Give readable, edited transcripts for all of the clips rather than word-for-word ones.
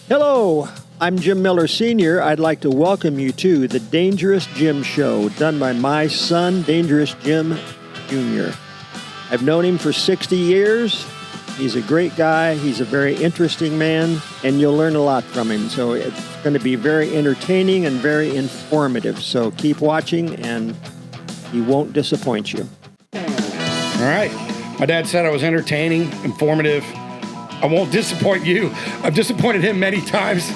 Hello, I'm Jim Miller Sr. I'd like to welcome you to the Dangerous Jim Show, done by my son, Dangerous Jim Jr. I've known him for 60 years. He's a great guy. He's a very interesting man, and you'll learn a lot from him. So it's going to be very entertaining and very informative. So keep watching, and he won't disappoint you. All right. My dad said I was entertaining, informative. I won't disappoint you. I've disappointed him many times.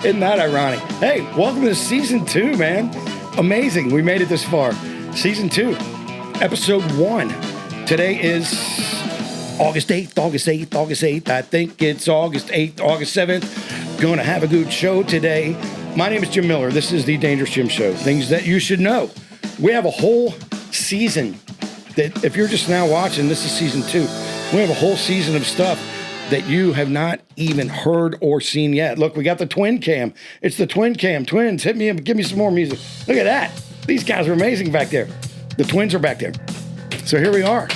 Isn't that ironic? Hey, welcome to season 2, man. Amazing. We made it this far. Season 2, episode 1. Today is August 8th. I think it's August 8th, August 7th. Gonna have a good show today. My name is Jim Miller. This is the Dangerous Jim Show. Things that you should know. We have a whole season that if you're just now watching, this is season 2. We have a whole season of stuff that you have not even heard or seen yet. Look, we got the twin cam. It's the twin cam. Twins, hit me up. Give me some more music. Look at that. These guys are amazing back there. The twins are back there. So here we are.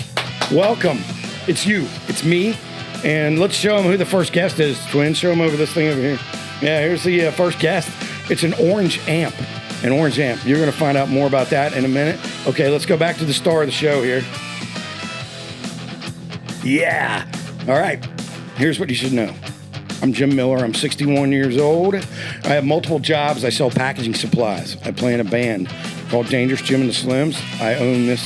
Welcome. It's you. It's me. And let's show them who the first guest is. Twins, show them over this thing over here. Yeah, here's the first guest. It's an orange amp. An orange amp. You're going to find out more about that in a minute. Okay, let's go back to the star of the show here. Yeah. All right. Here's what you should know. I'm Jim Miller. I'm 61 years old. I have multiple jobs. I sell packaging supplies. I play in a band called Dangerous Jim and the Slims. I own this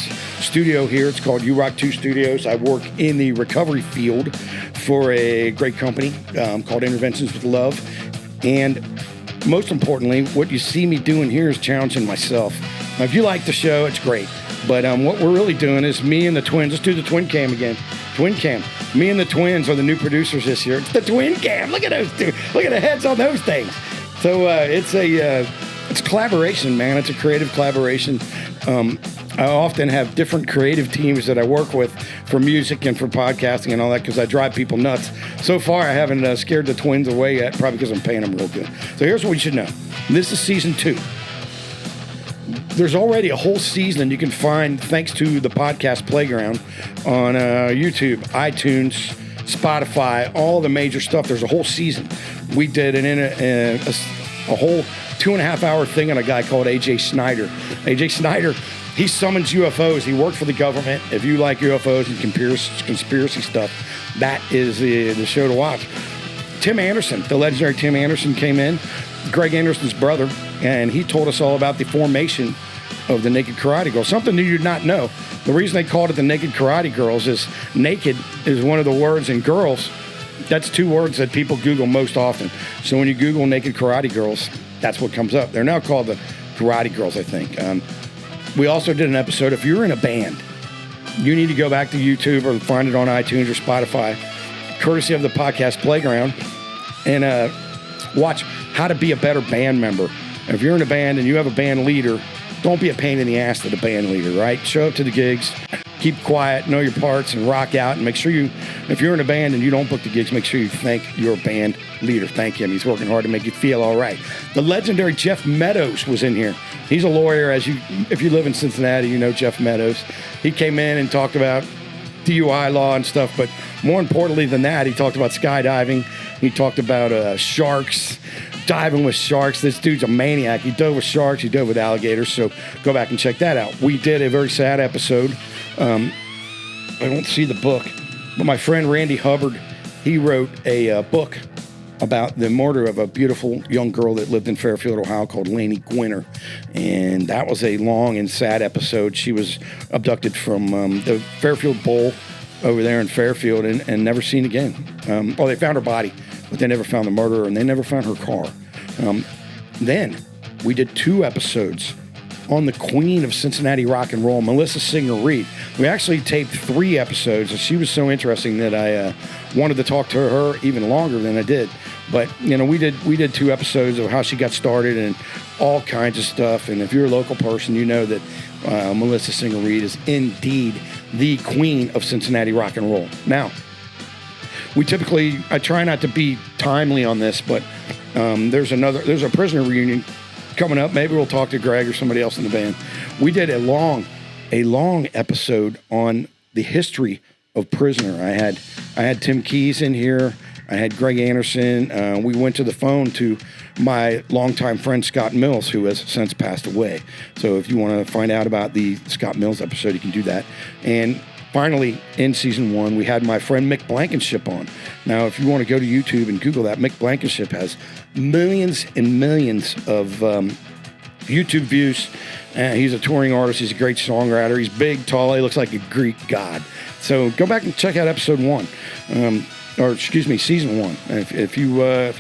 studio here. It's called U-Rock 2 Studios. I work in the recovery field for a great company called Interventions with Love. And most importantly, what you see me doing here is challenging myself. Now, if you like the show, it's great. But what we're really doing is me and the twins. Let's do the twin cam again. Twin cam. Me and the twins are the new producers this year. It's the twin cam. Look at those two. Look at the heads on those things. So it's a collaboration, man. It's a creative collaboration. I often have different creative teams that I work with for music and for podcasting and all that because I drive people nuts. So far, I haven't scared the twins away yet, probably because I'm paying them real good. So here's what you should know. This is season 2. There's already a whole season you can find thanks to the podcast playground on YouTube, iTunes, Spotify, all the major stuff. There's a whole season. We did a whole 2.5-hour thing on a guy called AJ Snyder. AJ Snyder, he summons UFOs. He worked for the government. If you like UFOs and conspiracy stuff, that is the show to watch. Tim Anderson, the legendary Tim Anderson came in, Greg Anderson's brother, and he told us all about the formation of the Naked Karate Girls. Something you did not know. The reason they called it the Naked Karate Girls is naked is one of the words, and girls, that's 2 words that people Google most often. So when you Google Naked Karate Girls, that's what comes up. They're now called the Karate Girls, I think. We also did an episode, if you're in a band, you need to go back to YouTube or find it on iTunes or Spotify, courtesy of the podcast playground, and watch how to be a better band member. If you're in a band and you have a band leader, don't be a pain in the ass to the band leader, right? Show up to the gigs, keep quiet, know your parts, and rock out. And make sure if you're in a band and you don't book the gigs, make sure you thank your band leader. Thank him. He's working hard to make you feel all right. The legendary Jeff Meadows was in here. He's a lawyer. If you live in Cincinnati, you know Jeff Meadows. He came in and talked about DUI law and stuff, but more importantly than that, he talked about skydiving. He talked about sharks, diving with sharks. This dude's a maniac. He dove with sharks. He dove with alligators. So go back and check that out. We did a very sad episode. I don't see the book, but my friend Randy Hubbard, he wrote a book about the murder of a beautiful young girl that lived in Fairfield, Ohio called Lainey Gwinner. And that was a long and sad episode. She was abducted from the Fairfield Bowl over there in Fairfield and never seen again. Well, they found her body, but they never found the murderer, and they never found her car. Then we did 2 episodes on the queen of Cincinnati rock and roll, Melissa Singer Reed. We actually taped 3 episodes, and she was so interesting that I wanted to talk to her even longer than I did. But we did 2 episodes of how she got started and all kinds of stuff. And if you're a local person, you know that Melissa Singer Reed is indeed the queen of Cincinnati rock and roll. Now, I try not to be timely on this, but there's a prisoner reunion coming up. Maybe we'll talk to Greg or somebody else in the band. We did a long episode on the history of Prisoner. I had Tim Keys in here, I had Greg Anderson. We went to the phone to my longtime friend Scott Mills, who has since passed away. So if you want to find out about the Scott Mills episode, you can do that. And finally, in season 1, we had my friend Mick Blankenship on. Now, if you want to go to YouTube and Google that, Mick Blankenship has millions and millions of YouTube views. He's a touring artist. He's a great songwriter. He's big, tall. He looks like a Greek god. So go back and check out episode 1, season 1. If you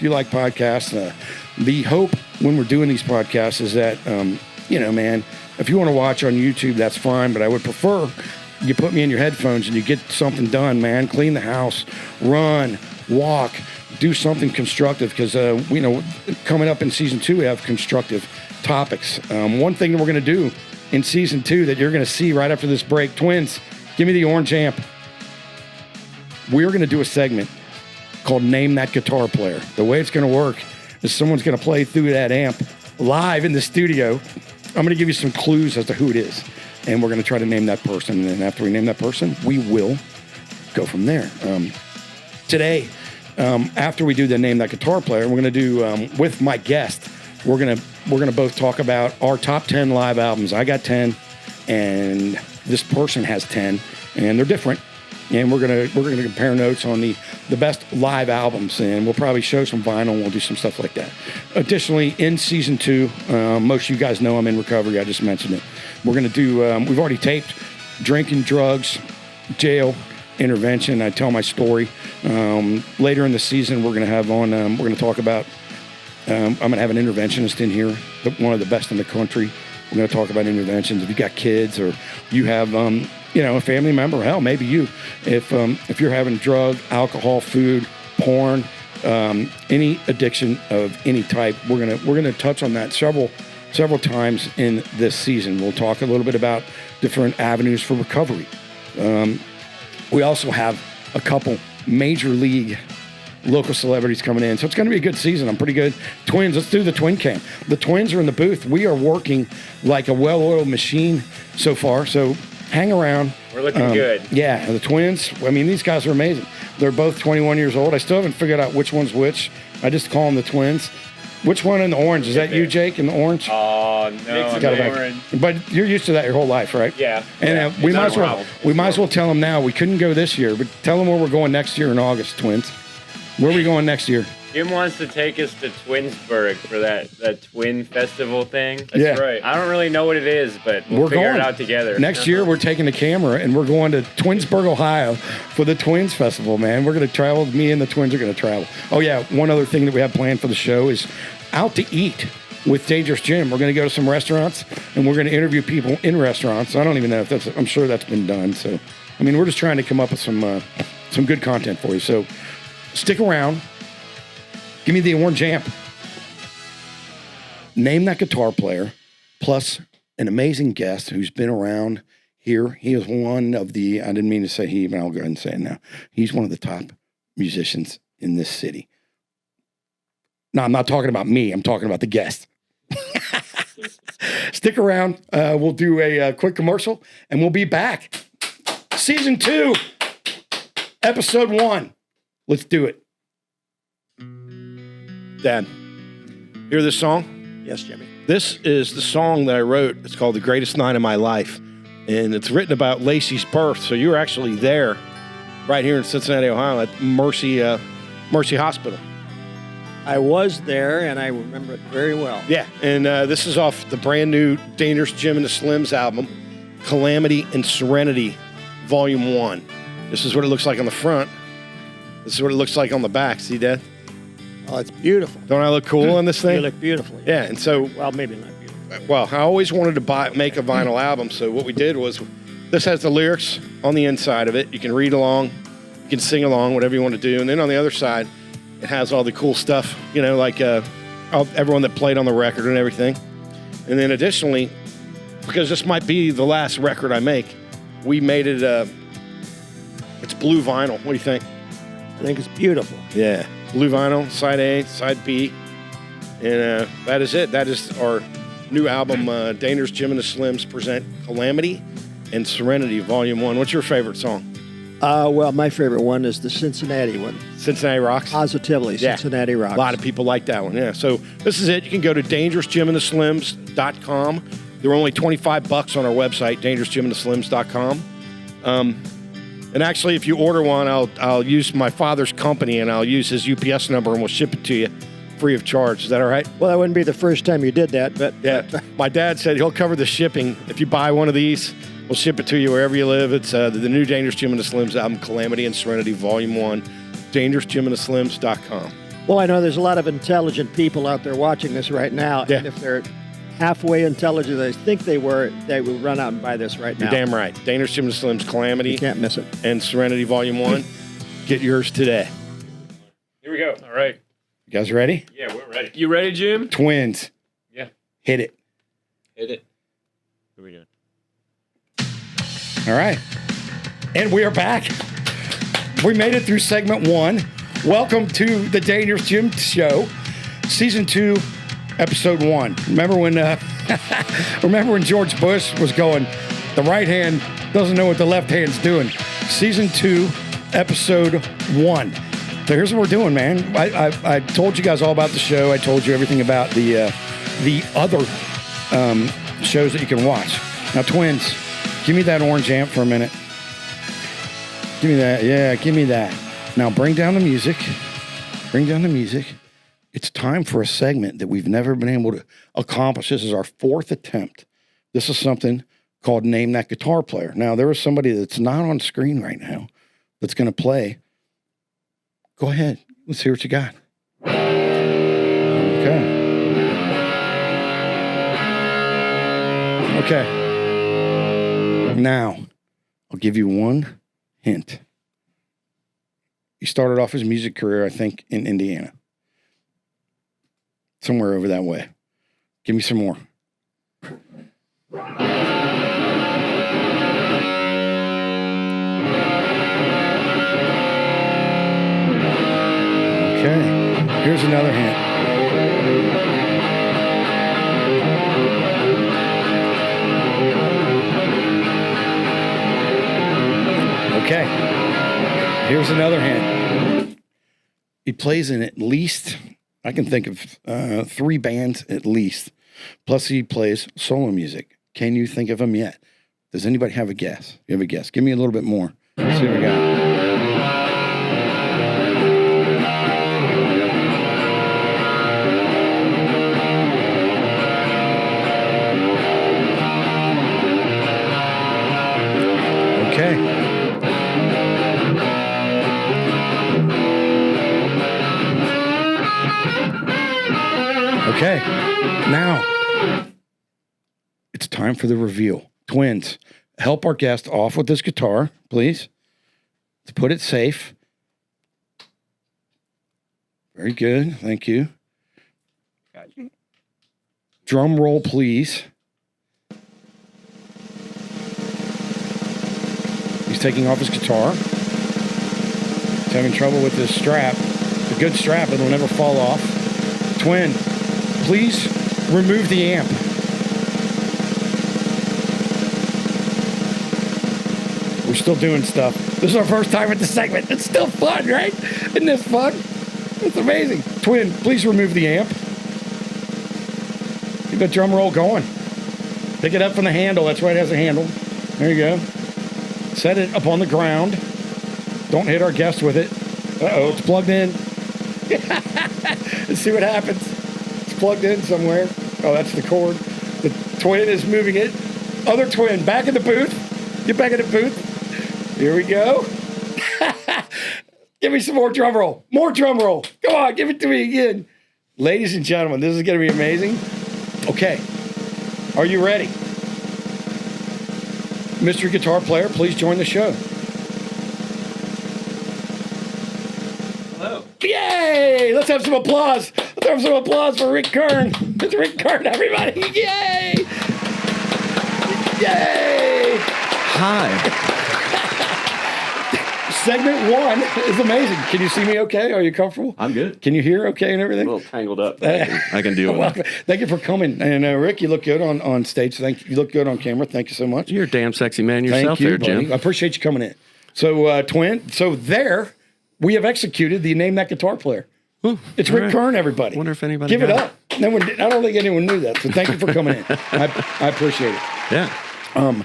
like podcasts, the hope when we're doing these podcasts is that man, if you want to watch on YouTube, that's fine. But I would prefer you put me in your headphones and you get something done, man. Clean the house, run, walk, do something constructive, because coming up in season 2, we have constructive topics. One thing that we're going to do in season 2 that you're going to see right after this break, twins, give me the orange amp. We're going to do a segment called Name That Guitar Player. The way it's going to work is someone's going to play through that amp live in the studio. I'm going to give you some clues as to who it is, and we're going to try to name that person. And then after we name that person, we will go from there. Today, after we do the Name That Guitar Player, we're going to do with my guest. We're gonna both talk about our top 10 live albums. I got 10, and this person has 10, and they're different. And we're gonna compare notes on the best live albums, and we'll probably show some vinyl. And we'll do some stuff like that. Additionally, in season 2, most of you guys know I'm in recovery. I just mentioned it. We're gonna do. We've already taped drinking, drugs, jail, intervention. I tell my story. Later in the season, we're gonna have on. We're gonna talk about. I'm going to have an interventionist in here, one of the best in the country. We're going to talk about interventions. If you got kids or you have, a family member, hell, maybe you. If you're having drug, alcohol, food, porn, any addiction of any type, we're gonna touch on that several times in this season. We'll talk a little bit about different avenues for recovery. We also have a couple major league local celebrities coming in. So it's going to be a good season. I'm pretty good. Twins, let's do the twin cam. The twins are in the booth. We are working like a well-oiled machine so far. So hang around. We're looking good. Yeah, the twins, I mean, these guys are amazing. They're both 21 years old. I still haven't figured out which one's which. I just call them the twins. Which one in the orange? Is that you, Jake, in the orange? Oh, no, I'm the orange. But you're used to that your whole life, right? Yeah. And we might as well tell them now. We couldn't go this year, but tell them where we're going next year in August, twins. Where are we going next year? Jim wants to take us to Twinsburg for that twin festival thing. That's right. I don't really know what it is, but we'll figure it out together. Next year, we're taking the camera, and we're going to Twinsburg, Ohio for the Twins Festival, man. We're going to travel. Me and the twins are going to travel. Oh, yeah, one other thing that we have planned for the show is out to eat with Dangerous Jim. We're going to go to some restaurants, and we're going to interview people in restaurants. I don't even know if I'm sure that's been done. So, I mean, we're just trying to come up with some good content for you. So, stick around. Give me the orange amp. Name that guitar player, plus an amazing guest who's been around here. He is one of the, I didn't mean to say he, but I'll go ahead and say it now. He's one of the top musicians in this city. No, I'm not talking about me. I'm talking about the guest. Stick around. We'll do a quick commercial, and we'll be back. Season 2, episode 1. Let's do it. Dad, hear this song? Yes, Jimmy. This is the song that I wrote. It's called The Greatest Night of My Life. And it's written about Lacey's birth. So you were actually there right here in Cincinnati, Ohio at Mercy Hospital. I was there, and I remember it very well. Yeah, and this is off the brand new Dangerous Jim and the Slims album, Calamity and Serenity, Volume 1. This is what it looks like on the front. This is what it looks like on the back. See, Dad? Oh, it's beautiful. Don't I look cool on this thing? You look beautiful. Yeah, and so... Well, maybe not beautiful. Well, I always wanted to make a vinyl album, so what we did was, this has the lyrics on the inside of it. You can read along, you can sing along, whatever you want to do. And then on the other side, it has all the cool stuff, like everyone that played on the record and everything. And then additionally, because this might be the last record I make, we made it, it's blue vinyl. What do you think? I think it's beautiful. Yeah. Blue vinyl, side A, side B. And that is it. That is our new album, Dangerous Jim and the Slims present Calamity and Serenity, Volume 1. What's your favorite song? Well, my favorite one is the Cincinnati one. Cincinnati Rocks. Positively, Yeah. Cincinnati Rocks. A lot of people like that one, yeah. So this is it. You can go to dangerousjimandtheslims.com. They're only $25 on our website, dangerousjimandtheslims.com. And actually, if you order one, I'll use my father's company, and I'll use his UPS number, and we'll ship it to you free of charge. Is that all right? Well, that wouldn't be the first time you did that, but Yeah. My dad said he'll cover the shipping. If you buy one of these, we'll ship it to you wherever you live. It's the new Dangerous Jim and the Slims album, Calamity and Serenity, Volume 1, dangerousjimandtheslims.com. well, I know there's a lot of intelligent people out there watching this right now, Yeah. and if they're halfway intelligent as they think they would run out and buy this right now. You're damn right. Dangerous Jim and the Slims, Calamity You can't miss it. and Serenity, Volume 1. Get yours today. Here we go. All right. You guys ready? Yeah, we're ready. You ready, Jim? Twins. Yeah. Hit it. Hit it. What are we doing? All right. And we are back. We made it through segment 1. Welcome to the Dangerous Jim Show, Season 2, Episode 1. Remember when George Bush was going, the right hand doesn't know what the left hand's doing. Season 2, Episode 1. So here's what we're doing, man. I told you guys all about the show. I told you everything about the other shows that you can watch. Now, twins, give me that orange amp for a minute. Give me that. Yeah, give me that. Now, bring down the music. Bring down the music. It's time for a segment that we've never been able to accomplish. This is our 4th attempt. This is something called Name That Guitar Player. Now, there is somebody that's not on screen right now that's going to play. Go ahead. Let's hear what you got. Okay. Okay. Now, I'll give you one hint. He started off his music career, I think, in Indiana. Somewhere over that way. Give me some more. Okay, here's another hint. Okay, here's another hint. He plays in at least, I can think of 3 bands at least. Plus he plays solo music. Can you think of them yet? Does anybody have a guess? You have a guess? Give me a little bit more. Let's see what we got. Okay. Okay. Now, it's time for the reveal. Twins, help our guest off with this guitar, please. Let's put it safe. Very good. Thank you. Drum roll, please. He's taking off his guitar. He's having trouble with this strap. It's a good strap. It'll never fall off. Twin, please remove the amp. We're still doing stuff. This is our first time at the segment. It's still fun, right? Isn't this fun? It's amazing. Twin, please remove the amp. Keep the drum roll going. Pick it up from the handle. That's right, it has a handle. There you go. Set it up on the ground. Don't hit our guest with it. Uh-oh, it's plugged in. Let's see what happens. It's plugged in somewhere. Oh, that's the cord. The twin is moving it. Other twin, back in the booth. Get back in the booth. Here we go. Give me some more drum roll. More drum roll. Come on, give it to me again. Ladies and gentlemen, this is going to be amazing. Okay. Are you ready? Mystery guitar player, please join the show. Hello. Yay! Let's have some applause. Let's have some applause for Rick Kern. It's Rick Kern, everybody. Yay! Yay! Hi. Segment 1 is amazing. Can you see me okay? Are you comfortable? I'm good. Can you hear okay and everything? A little tangled up. I can deal with it. Thank you for coming. And Rick, you look good on stage. You look good on camera. Thank you so much. You're a damn sexy man yourself Thank you, there, buddy. Jim. I appreciate you coming in. So, Twin, so there we have executed the Name That Guitar Player. Ooh, It's all Rick right. Kern, everybody. Wonder if anybody Give it got up. No one, I don't think anyone knew that. So thank you for coming in. I appreciate it. Yeah.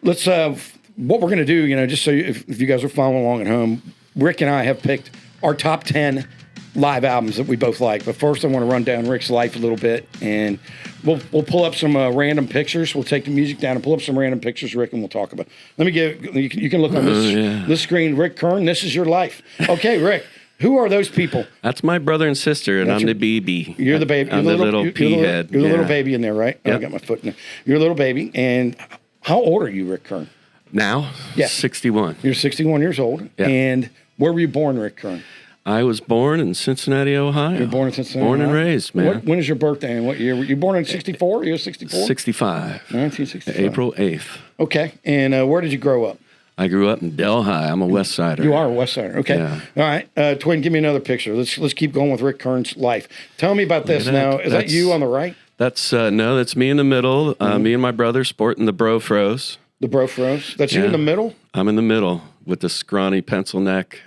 Let's, what we're going to do, just so if you guys are following along at home, Rick and I have picked our top 10 live albums that we both like. But first, I want to run down Rick's life a little bit, and we'll pull up some random pictures. We'll take the music down and pull up some random pictures, Rick, and we'll talk about. Let me give you can look on this screen. Rick Kern, this is your life. Okay, Rick. Who are those people? That's my brother and sister, and I'm the baby. You're the baby. I'm the little pea head. You're the little baby in there, right? Yep. I got my foot in there. You're a little baby. And how old are you, Rick Kern? Now, Yeah. 61. You're 61 years old. Yeah. And where were you born, Rick Kern? I was born in Cincinnati, Ohio. You were born in Cincinnati. Born and raised, man. When is your birthday and what year? Were you born in 64? You're 64? 65. 1965. April 8th. Okay. And where did you grow up? I grew up in Delhi. I'm a West Sider. You are a West Sider. Okay. Yeah. All right. Twin, give me another picture. Let's keep going with Rick Kern's life. Tell me about this at now. that. Is that you on the right? That's no, that's me in the middle. Me and my brother sporting the bro fros. The Brofros. That's you in Yeah. the middle? I'm in the middle with the scrawny pencil neck.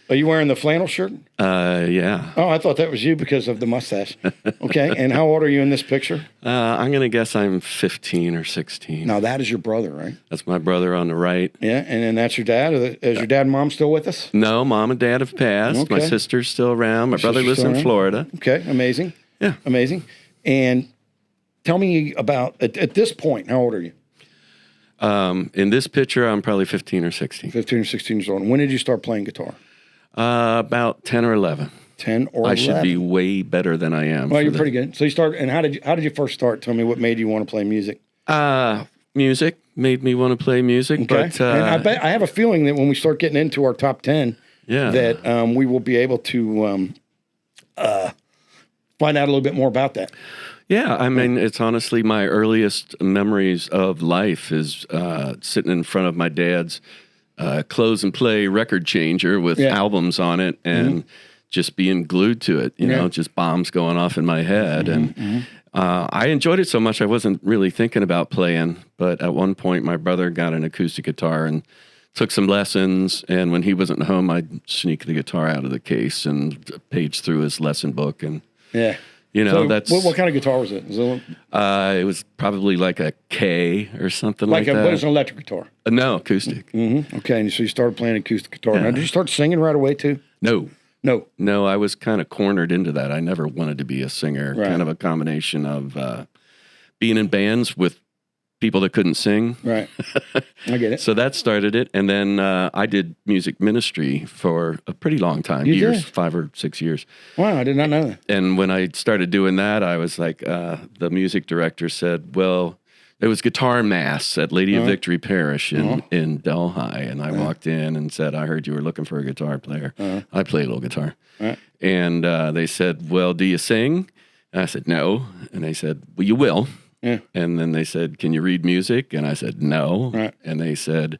Are you wearing the flannel shirt? Yeah. Oh, I thought that was you because of the mustache. Okay. And how old are you in this picture? I'm gonna guess I'm 15 or 16. Now, that is your brother, right? That's my brother on the right. Yeah. And then that's your dad? Is your dad and mom still with us? No, mom and dad have passed. My Okay. sister's still around. My brother sister's lives still in around? Florida. Okay. Amazing. Yeah. Amazing. And tell me about, at this point, how old are you? In this picture, I'm probably 15 or 16. 15 or 16 years old. And when did you start playing guitar? About 10 or 11. 10 or 11? I should be way better than I am. Well, you're pretty good. So you started, and how did you first start? Tell me what made you want to play music. Music made me want to play music. Okay. But, and I have a feeling that when we start getting into our top 10, yeah. that we will be able to find out a little bit more about that. Yeah, I mean, it's honestly my earliest memories of life is sitting in front of my dad's close and play record changer with albums on it and just being glued to it, you know, just bombs going off in my head. And I enjoyed it so much I wasn't really thinking about playing. But at one point, my brother got an acoustic guitar and took some lessons. And when he wasn't home, I'd sneak the guitar out of the case and page through his lesson book. And you know, so that's what kind of guitar was it? it was probably like a K or something like that. What is an electric guitar? No, acoustic. Okay, and so you started playing acoustic guitar. Now, did you start singing right away too? No, I was kind of cornered into that. I never wanted to be a singer. Right. Kind of a combination of being in bands with people that couldn't sing. Right. I get it. So that started it. And then I did music ministry for a pretty long time, You years, did? 5 or 6 years. Wow, I did not know that. And when I started doing that, I was like, the music director said, well, it was guitar mass at Lady of Victory Parish in Delhi. And I walked in and said, I heard you were looking for a guitar player. I play a little guitar. And they said, well, do you sing? And I said, no. And they said, well, you will. Yeah. And then they said, can you read music? And I said, no. Right. And they said,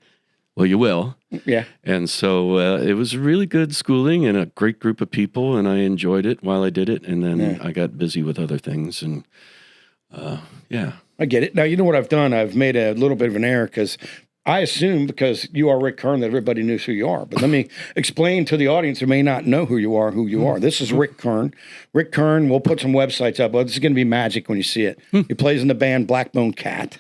well, you will. Yeah. And so it was really good schooling and a great group of people, and I enjoyed it while I did it. And then I got busy with other things, and I get it. Now, you know what I've done? I've made a little bit of an error because I assume because you are Rick Kern that everybody knows who you are. But let me explain to the audience who may not know who you are. This is Rick Kern. Rick Kern, we'll put some websites up. Well, this is going to be magic when you see it. He plays in the band Blackbone Cat,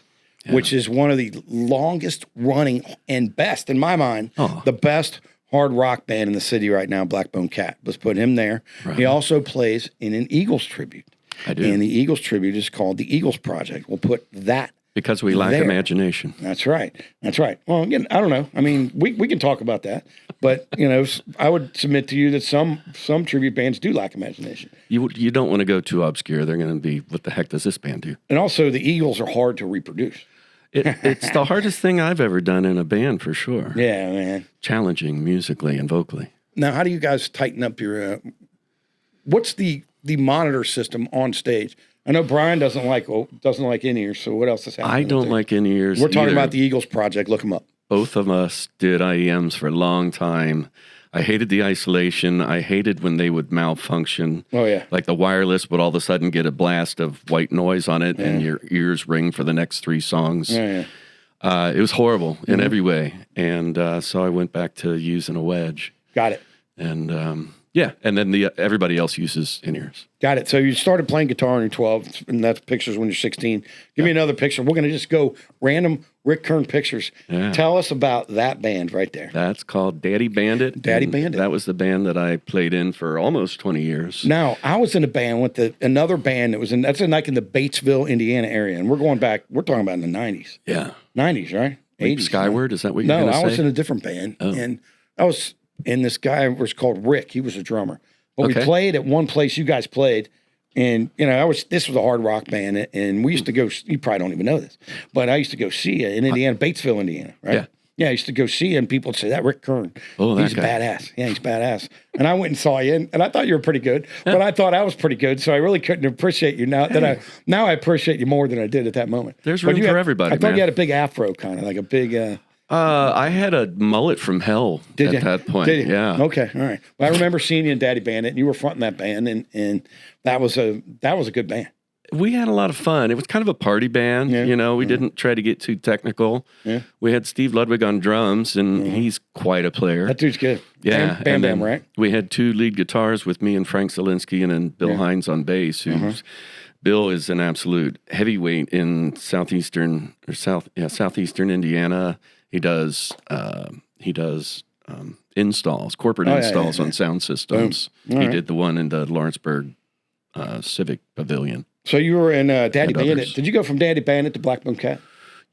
which is one of the longest running and best, in my mind, the best hard rock band in the city right now, Blackbone Cat. Let's put him there. Right. He also plays in an Eagles tribute. I do. And the Eagles tribute is called the Eagles Project. We'll put that because we lack imagination. That's right. Well, again, I don't know. I mean, we can talk about that, but you know, I would submit to you that some tribute bands do lack imagination. You don't want to go too obscure. They're going to be, what the heck does this band do? And also, the Eagles are hard to reproduce. It's the hardest thing I've ever done in a band, for sure. Yeah, man. Challenging musically and vocally. Now, how do you guys tighten up your? What's the monitor system on stage? I know Brian doesn't like in-ears, so what else is happening? I don't like in-ears. We're talking either. about the Eagles Project. Look them up. Both of us did IEMs for a long time. I hated the isolation. I hated when they would malfunction. Oh, yeah. Like the wireless would all of a sudden get a blast of white noise on it and your ears ring for the next 3 songs. Yeah. It was horrible in every way. And so I went back to using a wedge. Got it. And and then everybody else uses in-ears. Got it. So you started playing guitar when you're 12, and that's pictures when you're 16. Give me another picture. We're going to just go random Rick Kern pictures. Yeah. Tell us about that band right there. That's called Daddy Bandit. Daddy Bandit. That was the band that I played in for almost 20 years. Now, I was in a band with another band that's in the Batesville, Indiana area, and we're talking about in the 90s. Yeah. 90s, right? 80s. Skyward, is that what you're going to say? No, I was in a different band, and I was... And this guy was called Rick. He was a drummer. But we played at one place you guys played. And, this was a hard rock band. And we used to go, you probably don't even know this, but I used to go see you in Indiana, Batesville, Indiana, right? Yeah. Yeah, I used to go see you, and people would say, that Rick Kern, he's badass. Yeah, he's badass. And I went and saw you, and I thought you were pretty good, but I thought I was pretty good, so I really couldn't appreciate you. Now I appreciate you more than I did at that moment. There's room for everybody, I thought you had a big afro, kind of like a big... I had a mullet from hell at that point. Did you? Yeah. Okay. All right. Well, I remember seeing you in Daddy Bandit, and you were fronting that band, and that was a good band. We had a lot of fun. It was kind of a party band. Yeah. We didn't try to get too technical. Yeah. We had Steve Ludwig on drums, and he's quite a player. That dude's good. Yeah. Bam, right? We had 2 lead guitars with me and Frank Zielinski, and then Bill Hines on bass, who's Bill is an absolute heavyweight in southeastern Indiana. He does installs, corporate installs on sound systems. He did the one in the Lawrenceburg Civic Pavilion. So you were in Daddy Bandit. Did you go from Daddy Bandit to Blackbone Cat?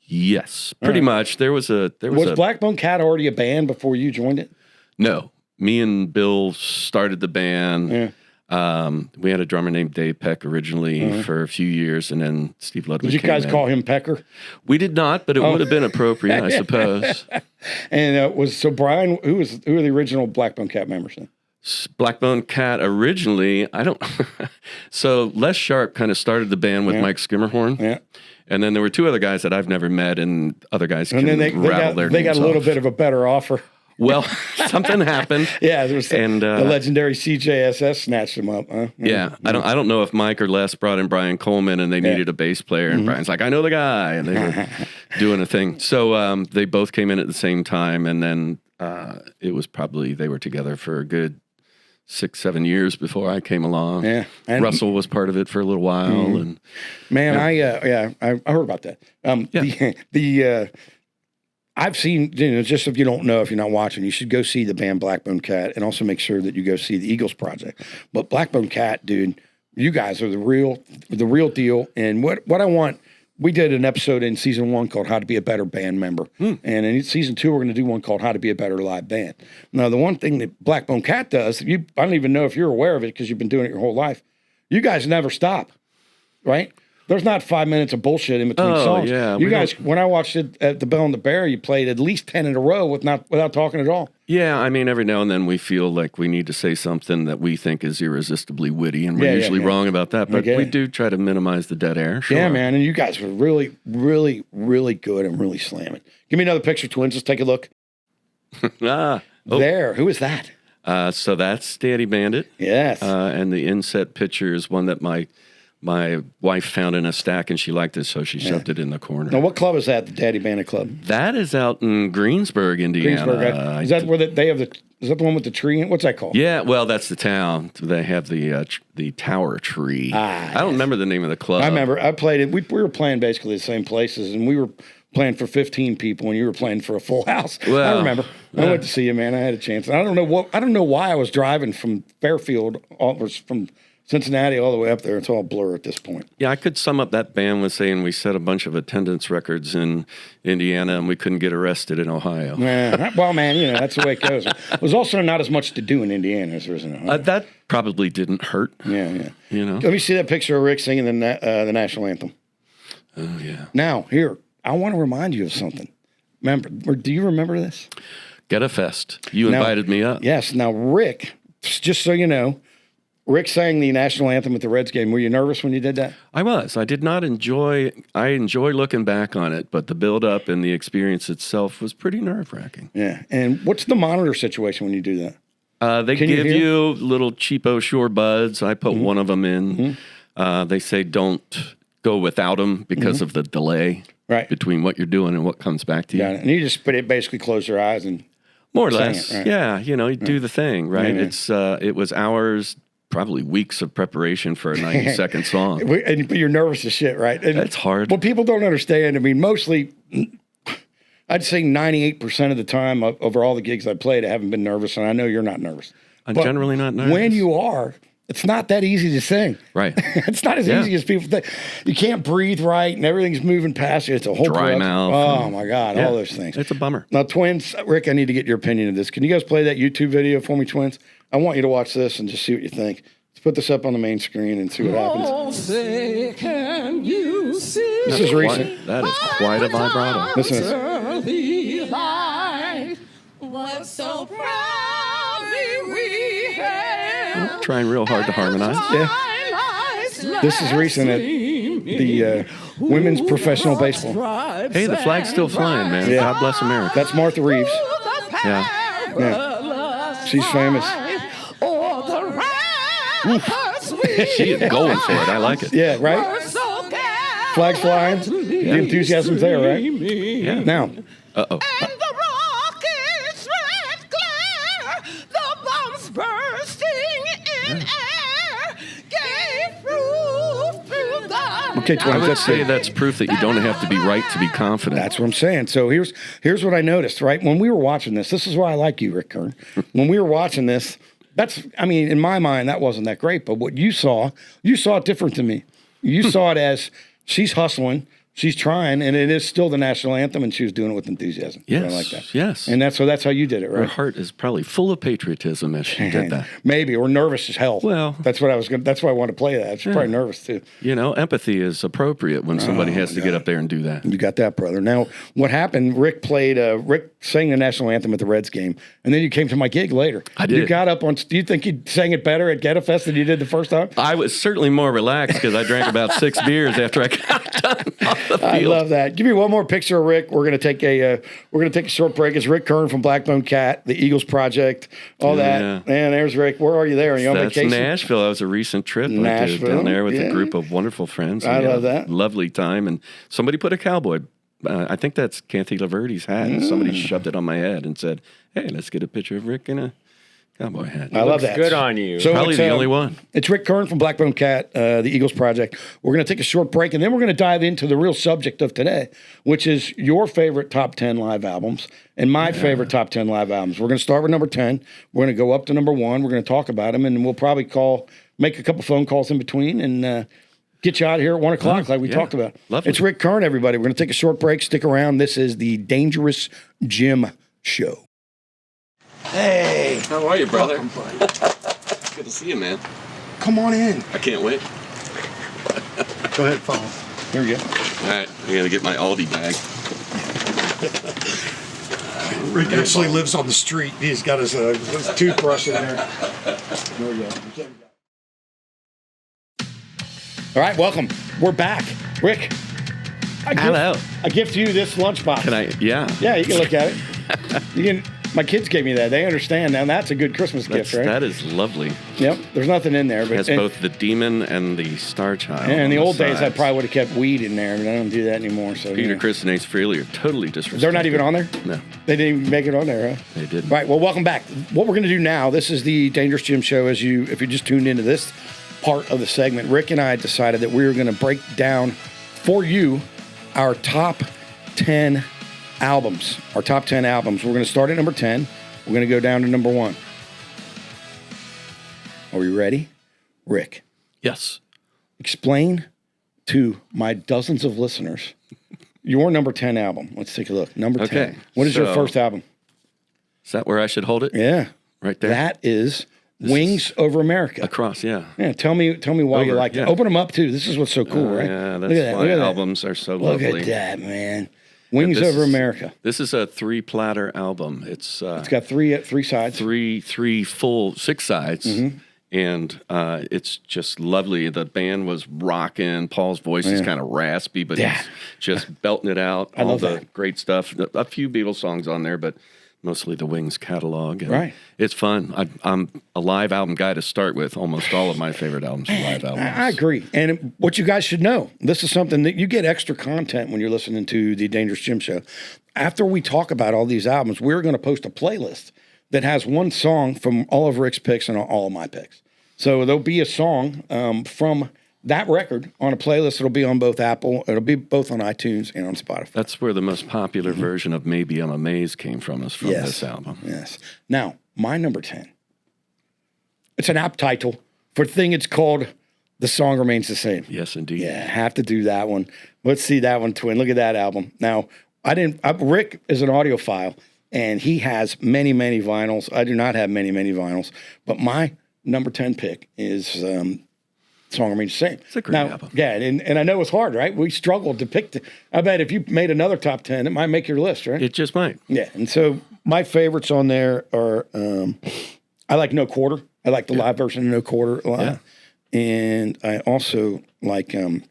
Yes, pretty much. Was Blackbone Cat already a band before you joined it? No, me and Bill started the band. Yeah. We had a drummer named Dave Peck originally for a few years, and then Steve Ludwig. Did you guys call him Pecker? We did not, but it would have been appropriate, I suppose. And Brian? Who are the original Blackbone Cat members then? Blackbone Cat originally, I don't. So Les Sharp kind of started the band with Mike Skimmerhorn. Yeah. And then there were 2 other guys that I've never met, and other guys can rattle their names They got a little bit of a better offer. Well, something happened. Yeah, the legendary CJSS snatched him up. Huh? Yeah, I don't know if Mike or Les brought in Brian Coleman, and they needed a bass player, and Brian's like, I know the guy, and they were doing a thing. So they both came in at the same time, and then it was probably they were together for a good 6-7 years before I came along. Yeah, and Russell was part of it for a little while, and I heard about that. I've seen, just if you don't know, if you're not watching, you should go see the band Blackbone Cat, and also make sure that you go see the Eagles Project. But Blackbone Cat, dude, you guys are the real deal. And what I want, we did an episode in season 1 called How to Be a Better Band Member. And in season 2, we're going to do one called How to Be a Better Live Band. Now, the one thing that Blackbone Cat does, I don't even know if you're aware of it because you've been doing it your whole life. You guys never stop, right? There's not 5 minutes of bullshit in between songs. Yeah, you guys, when I watched it at the Bell and the Bear, you played at least 10 in a row without talking at all. Yeah, I mean, every now and then we feel like we need to say something that we think is irresistibly witty, and we're usually wrong about that. But we do try to minimize the dead air. Sure. Yeah, man, and you guys were really, really, really good and really slamming. Give me another picture, twins. Let's take a look. There. Who is that? So that's Daddy Bandit. Yes. And the inset picture is one that my wife found in a stack, and she liked it, so she shoved it in the corner. Now, what club is that, the Daddy Bandit Club? That is out in Greensburg, Indiana. Greensburg. Is that where they have is that the one with the tree? What's that called? Yeah, well, that's the town. They have the tower tree. I don't remember the name of the club. I remember. I played it. We were playing basically the same places, and we were playing for 15 people, and you were playing for a full house. Well, I remember. I went to see you, man. I had a chance. And I don't know why I was driving from Fairfield, from Cincinnati all the way up there. It's all blur at this point. Yeah, I could sum up that band with saying we set a bunch of attendance records in Indiana, and we couldn't get arrested in Ohio. Yeah, well, man, that's the way it goes. There's also not as much to do in Indiana as there is in Ohio. That probably didn't hurt. Yeah. Let me see that picture of Rick singing the national anthem. Oh, yeah. Now, here, I want to remind you of something. Do you remember this? Get a Fest. You invited me up. Yes. Now, Rick, just so you know, Rick sang the national anthem at the Reds game. Were you nervous when you did that? I was. I did not enjoy. I enjoy looking back on it, but the build-up and the experience itself was pretty nerve-wracking. Yeah. And what's the monitor situation when you do that? They give you little cheapo Shure buds. I put one of them in. They say don't go without them because of the delay Right. between what you're doing and what comes back to you. Got it. And you just basically close your eyes and More or sang less, it, right? yeah. You do the thing, right? Yeah. It was hours, probably weeks of preparation for a 90-second song. But you're nervous as shit, right? And That's hard. What people don't understand, I mean, mostly, I'd say 98% of the time over all the gigs I played, I haven't been nervous, and I know you're not nervous. I'm But generally not nervous. When you are, it's not that easy to sing. Right. It's not as easy as people think. You can't breathe right, and everything's moving past you. It's a whole Dry production. mouth. Oh, my God, all those things. It's a bummer. Now, twins, Rick, I need to get your opinion of this. Can you guys play that YouTube video for me, twins? I want you to watch this and just see what you think. Let's put this up on the main screen and see what happens. Say, can you see This is recent. That is quite a vibrato. Listen to this. early light? What so proudly we hailed Trying real hard to harmonize. Yeah. This is recent at the women's professional baseball. Hey, the flag's still flying, man. Yeah. God bless America. That's Martha Reeves. Yeah. She's famous. She is going for it. I like it. Yeah, right? Flag's flying. The enthusiasm's there, right? Yeah. Now, Uh-oh. And the rocket's red glare, the bombs bursting in air, gave proof through the okay, I twins, would let's say see. that's proof that you don't have to be right to be confident. That's what I'm saying. So here's what I noticed, right? When we were watching this is why I like you, Rick Kern. When we were watching this, in my mind, that wasn't that great. But what you saw it different to me. You saw it as she's hustling, she's trying, and it is still the national anthem, and she was doing it with enthusiasm. Yes. I like that. Yes. And that's how you did it, Her right? heart is probably full of patriotism as she did that. Maybe, or nervous as hell. Well- that's why I want to play that. She's probably nervous too. Empathy is appropriate when somebody has to get up there and do that. You got that, brother. Now, what happened? Rick sang the national anthem at the Reds game, and then you came to my gig later. I did. You got up on. Do you think you sang it better at Ghetto Fest than you did the first time? I was certainly more relaxed because I drank about 6 beers after I got done off the field. I love that. Give me one more picture of Rick. We're gonna take a short break. It's Rick Kern from Blackbone Cat, the Eagles Project, all that. Yeah. And there's Rick. Where are you there? Are you on That's vacation? Nashville. That was a recent trip. I did Nashville, down there with yeah. a group of wonderful friends. I We had love a that. Lovely time. And somebody put a cowboy. I think that's Kathy Laverty's hat. And somebody shoved it on my head and said, "Hey, let's get a picture of Rick in a cowboy hat." I love Looks that. good on you. So Probably it's, the only one. It's Rick Kern from Blackbone Cat, the Eagles Project. We're going to take a short break, and then we're going to dive into the real subject of today, which is your favorite top 10 live albums and my favorite top 10 live albums. We're going to start with number 10. We're going to go up to number 1. We're going to talk about them, and we'll probably make a couple phone calls in between, and get you out of here at 1 o'clock like we talked about. Lovely. It's Rick Kern, everybody. We're going to take a short break. Stick around. This is the Dangerous Jim Show. Hey, How are you, brother? Good to see you, man. come on in. I can't wait. Go ahead, follow. Here we go. All right, I got to get my Aldi bag. Rick actually lives on the street. He's got his toothbrush in there. There we go. All right, welcome. We're back. Rick, Hello. I gift you this lunchbox. Can I? Yeah. Yeah, you can look at it. My kids gave me that. They understand now. That's a good Christmas gift, right? That is lovely. Yep. There's nothing in there. It But has both the demon and the star child. and in on the old days, I sides. probably would have kept weed in there, but I don't do that anymore. So Peter, you know. Chris, and Ace Frehley are totally disrespectful. They're not even on there? No, They didn't even make it on there, huh? they didn't. Right. Well, welcome back. What we're going to do now, this is the Dangerous Jim Show. If you just tuned into this part of the segment, Rick and I decided that we were going to break down for you our top 10 albums. Our top 10 albums. We're going to start at number 10. We're going to go down to number 1. Are we ready? Rick, Yes. explain to my dozens of listeners your number 10 album. Let's take a look. Number 10. Okay, What is your so- first album? Is that where I should hold it? Yeah. Right there. That is Wings Over America. Across, yeah. Yeah, tell me why you Over, like it. yeah. Open them up too. This is what's so cool, right? Yeah, Look that's at that. why Look at that. albums are so Look lovely. at that, man. Wings This Over is- America. This is a 3-platter album. It's It's got three sides. three full 6 sides. Mm-hmm. And it's just lovely. The band was rocking. Paul's voice is kind of raspy, but Yeah. he's just belting it out. I All love the that. great stuff. A few Beatles songs on there, but mostly the Wings catalog. And Right. It's fun. I'm a live album guy to start with. Almost all of my favorite albums are live albums. I agree. And what you guys should know, this is something that you get extra content when you're listening to the Dangerous Jim Show. After we talk about all these albums, we're going to post a playlist that has one song from all of Rick's picks and all of my picks. So there'll be a song from that record on a playlist. It'll be on both Apple. It'll be both on iTunes and on Spotify. That's where the most popular version of Maybe I'm Amazed came from, is from this album. Yes. Now, my number 10. It's an app title for a thing. It's called The Song Remains the Same. Yes, indeed. Yeah, have to do that one. Let's see that one, Twin. Look at that album. Now, Rick is an audiophile, and he has many, many vinyls. I do not have many, many vinyls, but my number 10 pick is Song Remains the Same. It's a great album. Yeah, and I know it's hard, right? We struggled to pick. I bet if you made another top 10, it might make your list, right? It just might. Yeah, and so my favorites on there are, I like No Quarter. I like the live version of No Quarter a lot. Yeah. And I also like the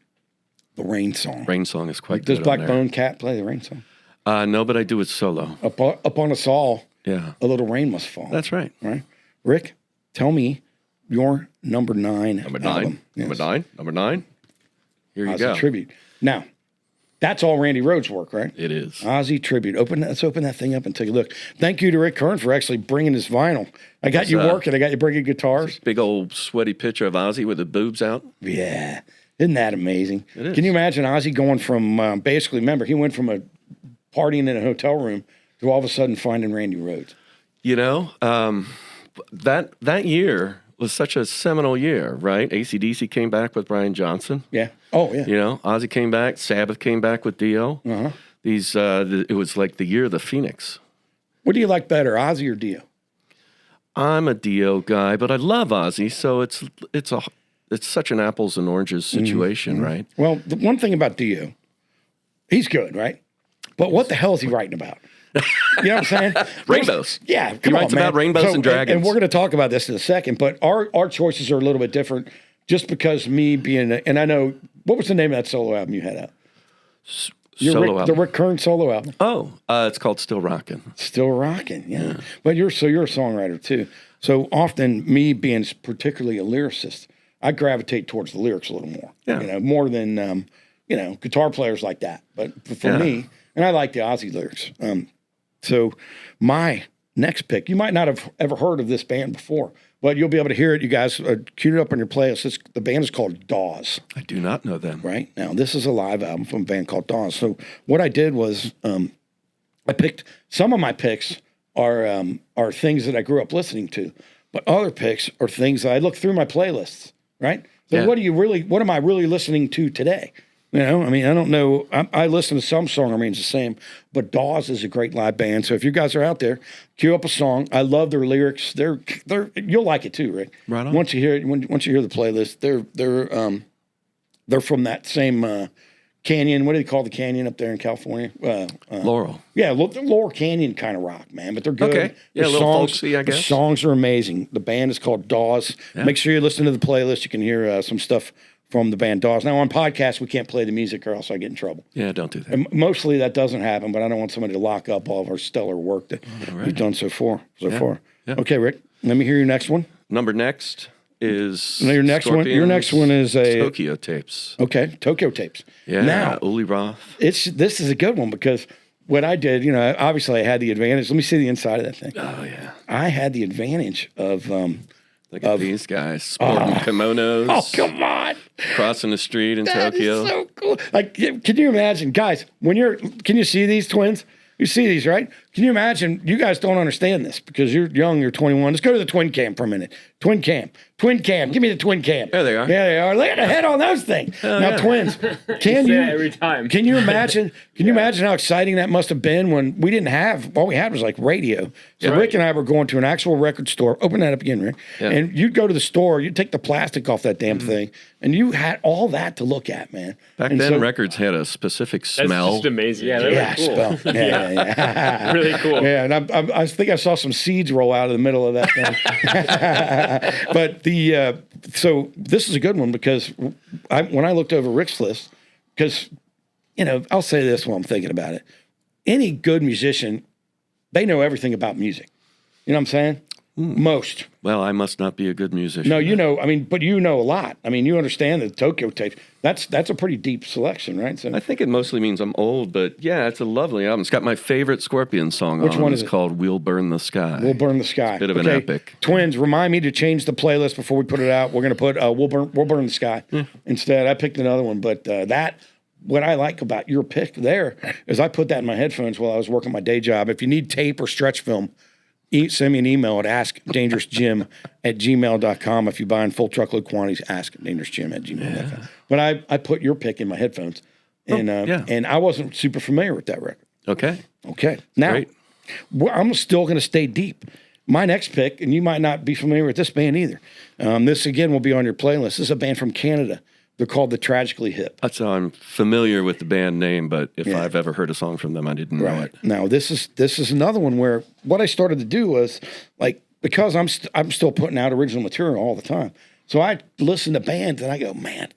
Rain Song. Rain Song is quite Does good Black on there. Bone Cat play the Rain Song? No, but I do it solo. Upon us all, Yeah. a little rain must fall. That's right. Right? Rick, tell me your number 9 Number 9. album. Number Yes. 9. Number 9. Here you Ozzy go. Tribute. Now, that's all Randy Rhoads' work, right? It is. Ozzy Tribute. Let's open that thing up and take a look. Thank you to Rick Kern for actually bringing this vinyl. I got you working. I got you bringing guitars. Big old sweaty picture of Ozzy with the boobs out. Yeah. Isn't that amazing? It is. Can you imagine Ozzy going from, basically, remember, he went from a partying in a hotel room to all of a sudden finding Randy Rhoads. You know, that year was such a seminal year, right? AC/DC came back with Brian Johnson. Yeah. Oh, yeah. You know, Ozzy came back. Sabbath came back with Dio. Uh-huh. It was like the year of the Phoenix. What do you like better, Ozzy or Dio? I'm a Dio guy, but I love Ozzy, so it's such an apples and oranges situation, right? Well, the one thing about Dio, he's good, right? But what the hell is he writing about? You know what I'm saying? Rainbows. Yeah, come He on, writes man. about rainbows and dragons. And we're going to talk about this in a second, but our choices are a little bit different just because me being, and I know, what was the name of that solo album you had out? Solo album. The Rick Kern solo album. Oh, it's called Still Rockin'. Still Rockin', yeah. But you're a songwriter too. So often, me being particularly a lyricist, I gravitate towards the lyrics a little more. Yeah. You know, more than guitar players like that. But for me, and I like the Ozzy lyrics. So my next pick, you might not have ever heard of this band before, but you'll be able to hear it. You guys queued it up on your playlist. The band is called Dawes. I do not know them. Right now, this is a live album from a band called Dawes. So what I did was I picked some of my picks are things that I grew up listening to, but other picks are things that I look through my playlists. Right. So what am I really listening to today? You know, I mean, I don't know. I listen to some Song Remains the Same, but Dawes is a great live band. So if you guys are out there, cue up a song. I love their lyrics. You'll like it too, Rick. Right on. Once you hear it, once you hear the playlist, they're from that same canyon. What do they call the canyon up there in California? Laurel. Yeah, the Laurel Canyon kind of rock, man. But they're good. Okay. Yeah, The a little folksy, I guess. The songs are amazing. The band is called Dawes. Yeah. Make sure you listen to the playlist. You can hear some stuff from the band Dawes. Now, on podcasts, we can't play the music or else I get in trouble. Yeah, don't do that. And mostly that doesn't happen, but I don't want somebody to lock up all of our stellar work that we've done so far. Yeah. Okay, Rick, let me hear your next one. Number next is Your next one is a Tokyo Tapes. Okay, Tokyo Tapes. Yeah, Now, Uli Roth. this is a good one because what I did, obviously I had the advantage. Let me see the inside of that thing. Oh yeah, I had the advantage of look at these guys sporting kimonos. oh, come on. Crossing the street in That Tokyo. is so cool. Like, can you imagine, guys, can you see these twins? You see these, right? Can you imagine? You guys don't understand this because you're young, you're 21. Let's go to the twin cam for a minute. Twin cam. Give me the twin cam. There they are. Yeah, they are. Look at the head on those things. Now, twins, can say you that every time. Can you imagine? Can you imagine how exciting that must have been when we didn't have? All we had was like radio. So Right. Rick and I were going to an actual record store. Open that up again, Rick. Yeah. And you'd go to the store. You'd take the plastic off that damn thing, and you had all that to look at, man. Back And then, so- records had a specific That's smell. just amazing. Yeah, they're Yeah, really cool. spell. Yeah. Really cool. Yeah, and I think I saw some seeds roll out of the middle of that thing. But so this is a good one because when I looked over Rick's list, because I'll say this while I'm thinking about it. Any good musician they know everything about music. You know what I'm saying? Most. Well, I must not be a good musician. No, you know, I mean, but you know a lot. I mean, you understand the Tokyo tapes. That's a pretty deep selection, right? So I think it mostly means I'm old, but yeah, it's a lovely album. It's got my favorite Scorpion song Which on. one is It's it? called We'll Burn the Sky. We'll Burn the Sky. Bit of an epic. Twins, remind me to change the playlist before we put it out. We're going to put We'll Burn the Sky instead. I picked another one, but what I like about your pick there is I put that in my headphones while I was working my day job. If you need tape or stretch film, send me an email at askdangerousjim@gmail.com. If you buy in full truckload quantities, askdangerousjim@gmail.com. But I put your pick in my headphones, and and I wasn't super familiar with that record. Okay. Now, Great. I'm still going to stay deep. My next pick, and you might not be familiar with this band either. This, again, will be on your playlist. This is a band from Canada. They're called the Tragically Hip. That's how I'm familiar with the band name, but if I've ever heard a song from them, I didn't know it. Now, this is another one where what I started to do was, like, because I'm still putting out original material all the time. So I listen to bands and I go, man,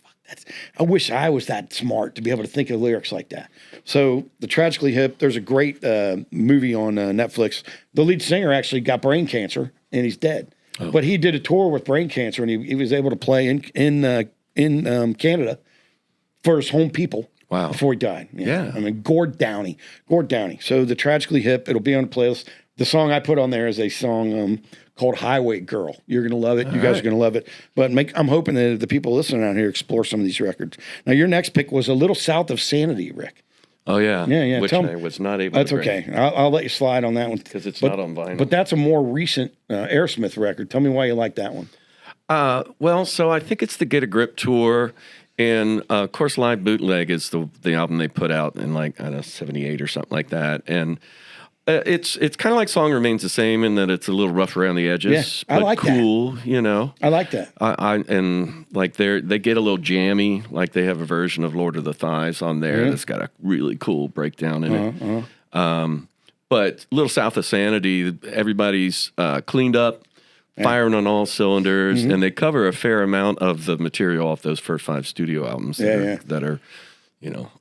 I wish I was that smart to be able to think of lyrics like that. So the Tragically Hip, there's a great movie on Netflix. The lead singer actually got brain cancer and he's dead. Oh. But he did a tour with brain cancer and he was able to play in Canada for his home people. Wow. Before he died. Yeah. I mean, Gord Downey. So the Tragically Hip, it'll be on the playlist. The song I put on there is a song called Highway Girl. You're going to love it. You guys are going to love it. But I'm hoping that the people listening out here explore some of these records. Now, your next pick was a little south of Sanity, Rick. Oh, yeah. Yeah. Which I was not able That's to okay. I'll let you slide on that one. Because it's not on vinyl. But that's a more recent Aerosmith record. Tell me why you like that one. Well, so I think it's the Get a Grip tour. And, of course, Live Bootleg is the album they put out in, like, I don't know, 78 or something like that. And it's kind of like Song Remains the Same in that it's a little rough around the edges. Yeah, I but like cool, that. You know. I like that. And, like, they get a little jammy. Like, they have a version of Lord of the Thighs on there that's got a really cool breakdown in it. But Little South of Sanity, everybody's cleaned up. Firing on all cylinders, and they cover a fair amount of the material off those first 5 studio albums that are you know,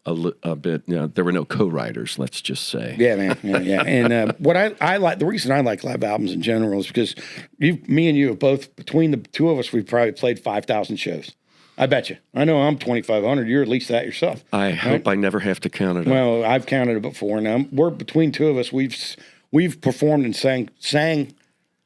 a bit, you know, there were no co-writers, let's just say. Yeah, man. Yeah. And what I like, the reason I like live albums in general is because me and you have both, between the two of us, we've probably played 5,000 shows. I bet you. I know I'm 2,500. You're at least that yourself. I hope I never have to count it up. Well, I've counted it before. Now, we're between two of us. We've performed and sang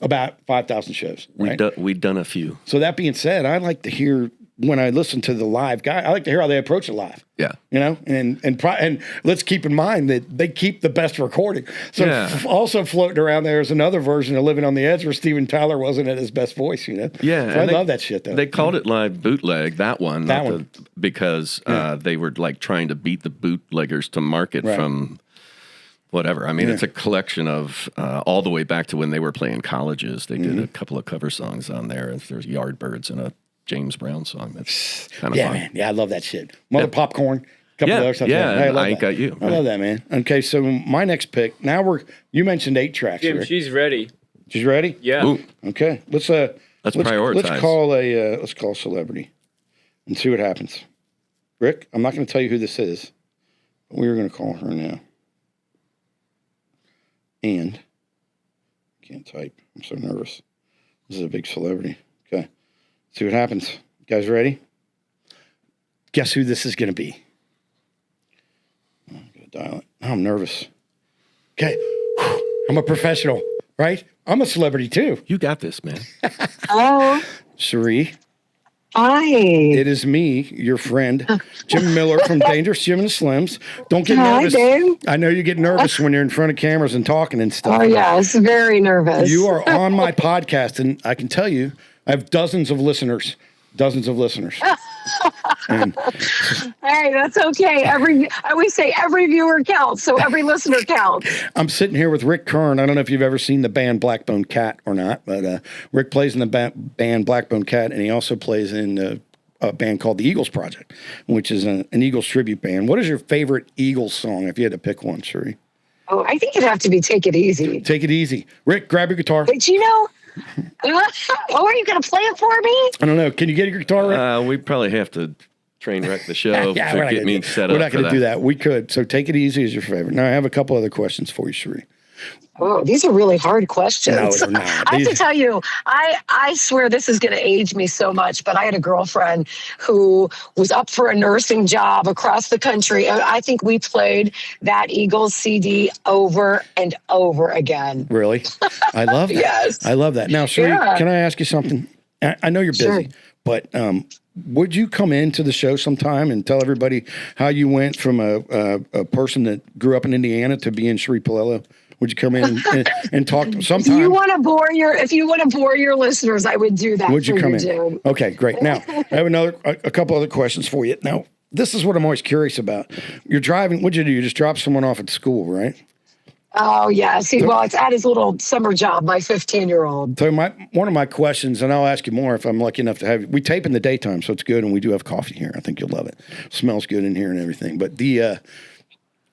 about 5,000 shows. Right? We've done a few. So that being said, I like to hear, when I listen to the live guy, I like to hear how they approach it live. Yeah. You know, and let's keep in mind that they keep the best recording. So also floating around there is another version of Living on the Edge where Steven Tyler wasn't at his best voice, you know? Yeah. So I love that shit, though. They called it Live Bootleg, that one. Because they were like trying to beat the bootleggers to market from whatever. I mean, it's a collection of all the way back to when they were playing colleges. They did a couple of cover songs on there. There's Yardbirds and a James Brown song. That's kind of fun. Man. Yeah, I love that shit. Mother Popcorn. Couple of other stuff. Yeah, I love I Got You. I love that, man. Okay, so my next pick. Now you mentioned 8 tracks. Jim, here. she's ready. She's ready. Yeah. Ooh. Okay, let's prioritize. Let's call a celebrity and see what happens. Rick, I'm not going to tell you who this is, but we're going to call her now. And I can't type. I'm so nervous. This is a big celebrity. Okay, see what happens. You guys ready? Guess who this is going to be? I'm going to dial it. I'm nervous. Okay, I'm a professional, right? I'm a celebrity too. You got this, man. Hello. Sheree. Hi. It is me, your friend, Jim Miller from Dangerous Jim and the Slims. Don't get nervous. Dave. I know you get nervous when you're in front of cameras and talking and stuff. Oh, yes. Very nervous. You are on my podcast, and I can tell you, I have dozens of listeners. And, hey, that's okay. I always say every viewer counts, so every listener counts. I'm sitting here with Rick Kern. I don't know if you've ever seen the band Blackbone Cat or not, but Rick plays in the band Blackbone Cat, and he also plays in a band called the Eagles Project, which is an Eagles tribute band. What is your favorite Eagles song, if you had to pick one, Sheree? Oh, I think it'd have to be Take It Easy. Take It Easy. Rick, grab your guitar. But you know, are you going to play it for me? I don't know. Can you get your guitar, Rick? We probably have to train wreck the show to get me set up. We're not going to do that. We could. So Take It Easy is your favorite. Now, I have a couple other questions for you, Sheree. Oh, these are really hard questions. No, they're not. I have to tell you, I swear this is going to age me so much, but I had a girlfriend who was up for a nursing job across the country. And I think we played that Eagles CD over and over again. Really? I love that. Yes. I love that. Now, Sheree, can I ask you something? I know you're busy, Sure. but would you come into the show sometime and tell everybody how you went from a person that grew up in Indiana to being Sheree Paolello? Would you come in and talk sometime? If you want to bore your listeners, I would do that. Would you come in? Dude. Okay, great. Now, I have a couple other questions for you. Now, this is what I'm always curious about. You're driving. What'd you do? You just drop someone off at school, right? Oh, yeah. See, well, it's at his little summer job, my 15-year-old. So one of my questions, and I'll ask you more if I'm lucky enough to have you. We tape in the daytime, so it's good, and we do have coffee here. I think you'll love it. Smells good in here and everything. But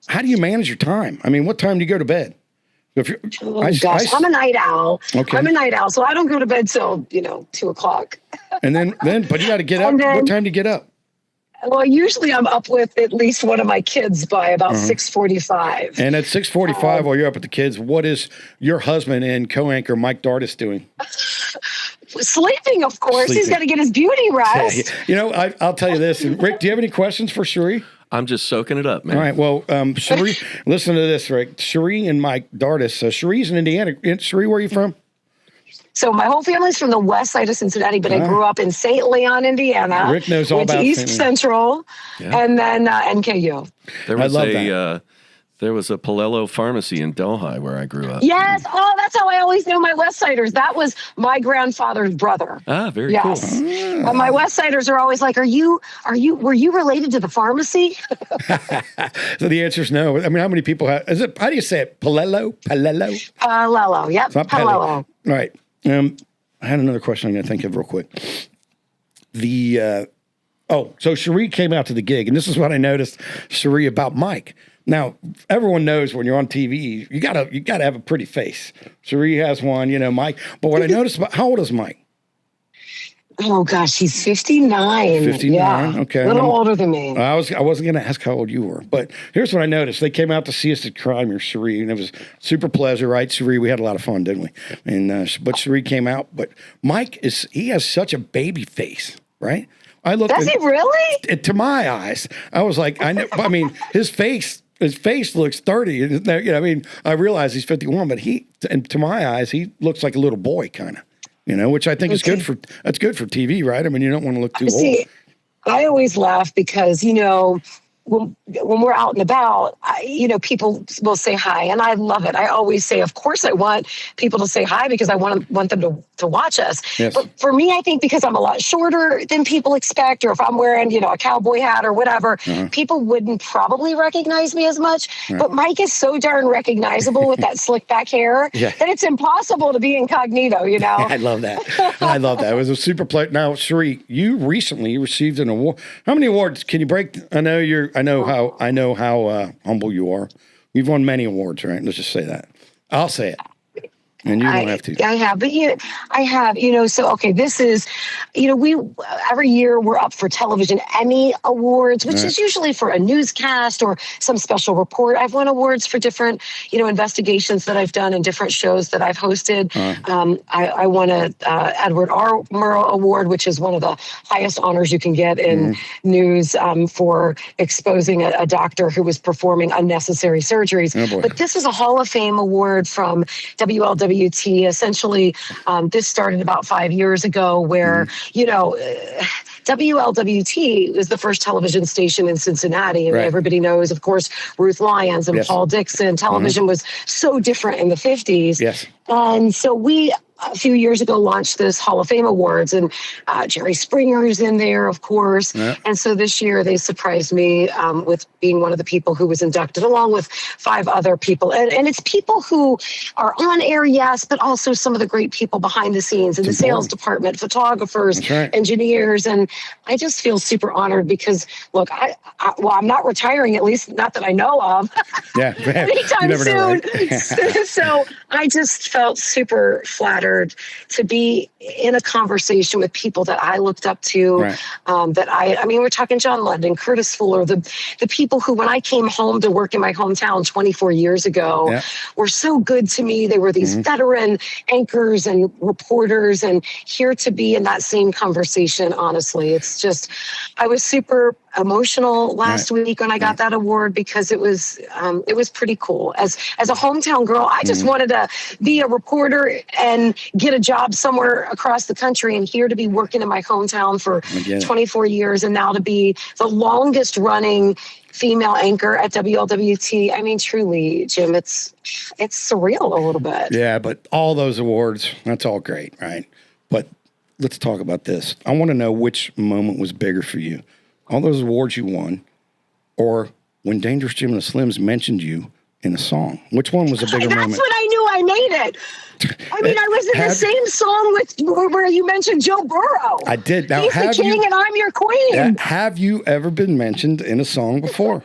how do you manage your time? I mean, what time do you go to bed? If I'm a night owl. Okay. I'm a night owl, so I don't go to bed till 2:00. And then, but you got to get up. What time do you get up? Well, usually I'm up with at least one of my kids by about 6:45. And at 6:45, while you're up with the kids, what is your husband and co-anchor Mike Dardis doing? Sleeping, of course. Sleeping. He's got to get his beauty rest. I'll tell you this. And Rick, do you have any questions for Sheree? I'm just soaking it up, man. All right. Well, Sheree, listen to this, Rick. Sheree and Mike Dardis. Sheree's in Indiana. Sheree, where are you from? So my whole family's from the west side of Cincinnati, but I grew up in St. Leon, Indiana. Rick knows all went about to East Central, and then NKU. There was a Paolello pharmacy in Delhi where I grew up. Yes. Oh, that's how I always know my West Siders. That was my grandfather's brother. Ah, very cool. And my West Siders are always like, were you related to the pharmacy? So the answer is no. I mean, how many people how do you say it? Paolello? Paolello. Yep. Paolello. All right. I had another question I'm going to think of real quick. So Sheree came out to the gig, and this is what I noticed, Sheree, about Mike. Now, everyone knows when you're on TV, you gotta have a pretty face. Sheree has one, Mike. But what I noticed about, how old is Mike? Oh gosh, he's 59. 59. Yeah. Okay, a little older than me. I wasn't gonna ask how old you were, but here's what I noticed. They came out to see us at Crime, Sheree, and it was super pleasure, right? Sheree, we had a lot of fun, didn't we? And but Sheree came out, but Mike he has such a baby face, right? Does he really? To my eyes, I was like, I mean, his face looks 30. I realize he's 51, but to my eyes, he looks like a little boy, kind of, which I think is good for TV, right? I mean, you don't want to look too old. I always laugh because, when we're out and about, people will say hi, and I love it. I always say, of course, I want people to say hi because I want them to watch us. Yes. But for me, I think because I'm a lot shorter than people expect, or if I'm wearing, a cowboy hat or whatever, people wouldn't probably recognize me as much. Right. But Mike is so darn recognizable with that slick back hair that it's impossible to be incognito. I love that. It was a super pleasure. Now, Sheree, you recently received an award. How many awards can you break? I know how humble you are. You've won many awards, right? Let's just say that. I'll say it. And you don't have to. I have, but I have, so, okay, this is, we, every year we're up for television Emmy Awards, which is usually for a newscast or some special report. I've won awards for different, investigations that I've done and different shows that I've hosted. I won a Edward R. Murrow Award, which is one of the highest honors you can get in news for exposing a doctor who was performing unnecessary surgeries. Oh, boy. But this is a Hall of Fame award from WLWT. Essentially, this started about 5 years ago where, WLWT is the first television station in Cincinnati. I mean, everybody knows, of course, Ruth Lyons and Paul Dixon. Television was so different in the 50s. Yes. And so we, a few years ago, launched this Hall of Fame Awards, and Jerry Springer's in there, of course. Yeah. And so this year they surprised me with being one of the people who was inducted, along with 5 other people. And it's people who are on air, yes, but also some of the great people behind the scenes in the sales department, photographers, engineers. And I just feel super honored because, look, I'm not retiring, at least not that I know of, anytime soon. So I just felt super flattered honored to be in a conversation with people that I looked up to. Right. I mean, we're talking John London, Curtis Fuller, the people who, when I came home to work in my hometown 24 years ago, were so good to me. They were these veteran anchors and reporters, and here to be in that same conversation, honestly, it's just, I was super emotional last week when I got that award, because it was pretty cool. As a hometown girl, I just wanted to be a reporter and get a job somewhere across the country, and here to be working in my hometown for 24 years, and now to be the longest running female anchor at WLWT. I mean, truly, Jim, it's surreal a little bit. Yeah, but all those awards, that's all great, right? But let's talk about this. I want to know which moment was bigger for you. All those awards you won, or when Dangerous Jim and the Slims mentioned you in a song. Which one was a bigger moment? That's when I knew I made it. I mean, I was in the same song where you mentioned Joe Burrow. I did. Now, he's the king and I'm your queen. Have you ever been mentioned in a song before?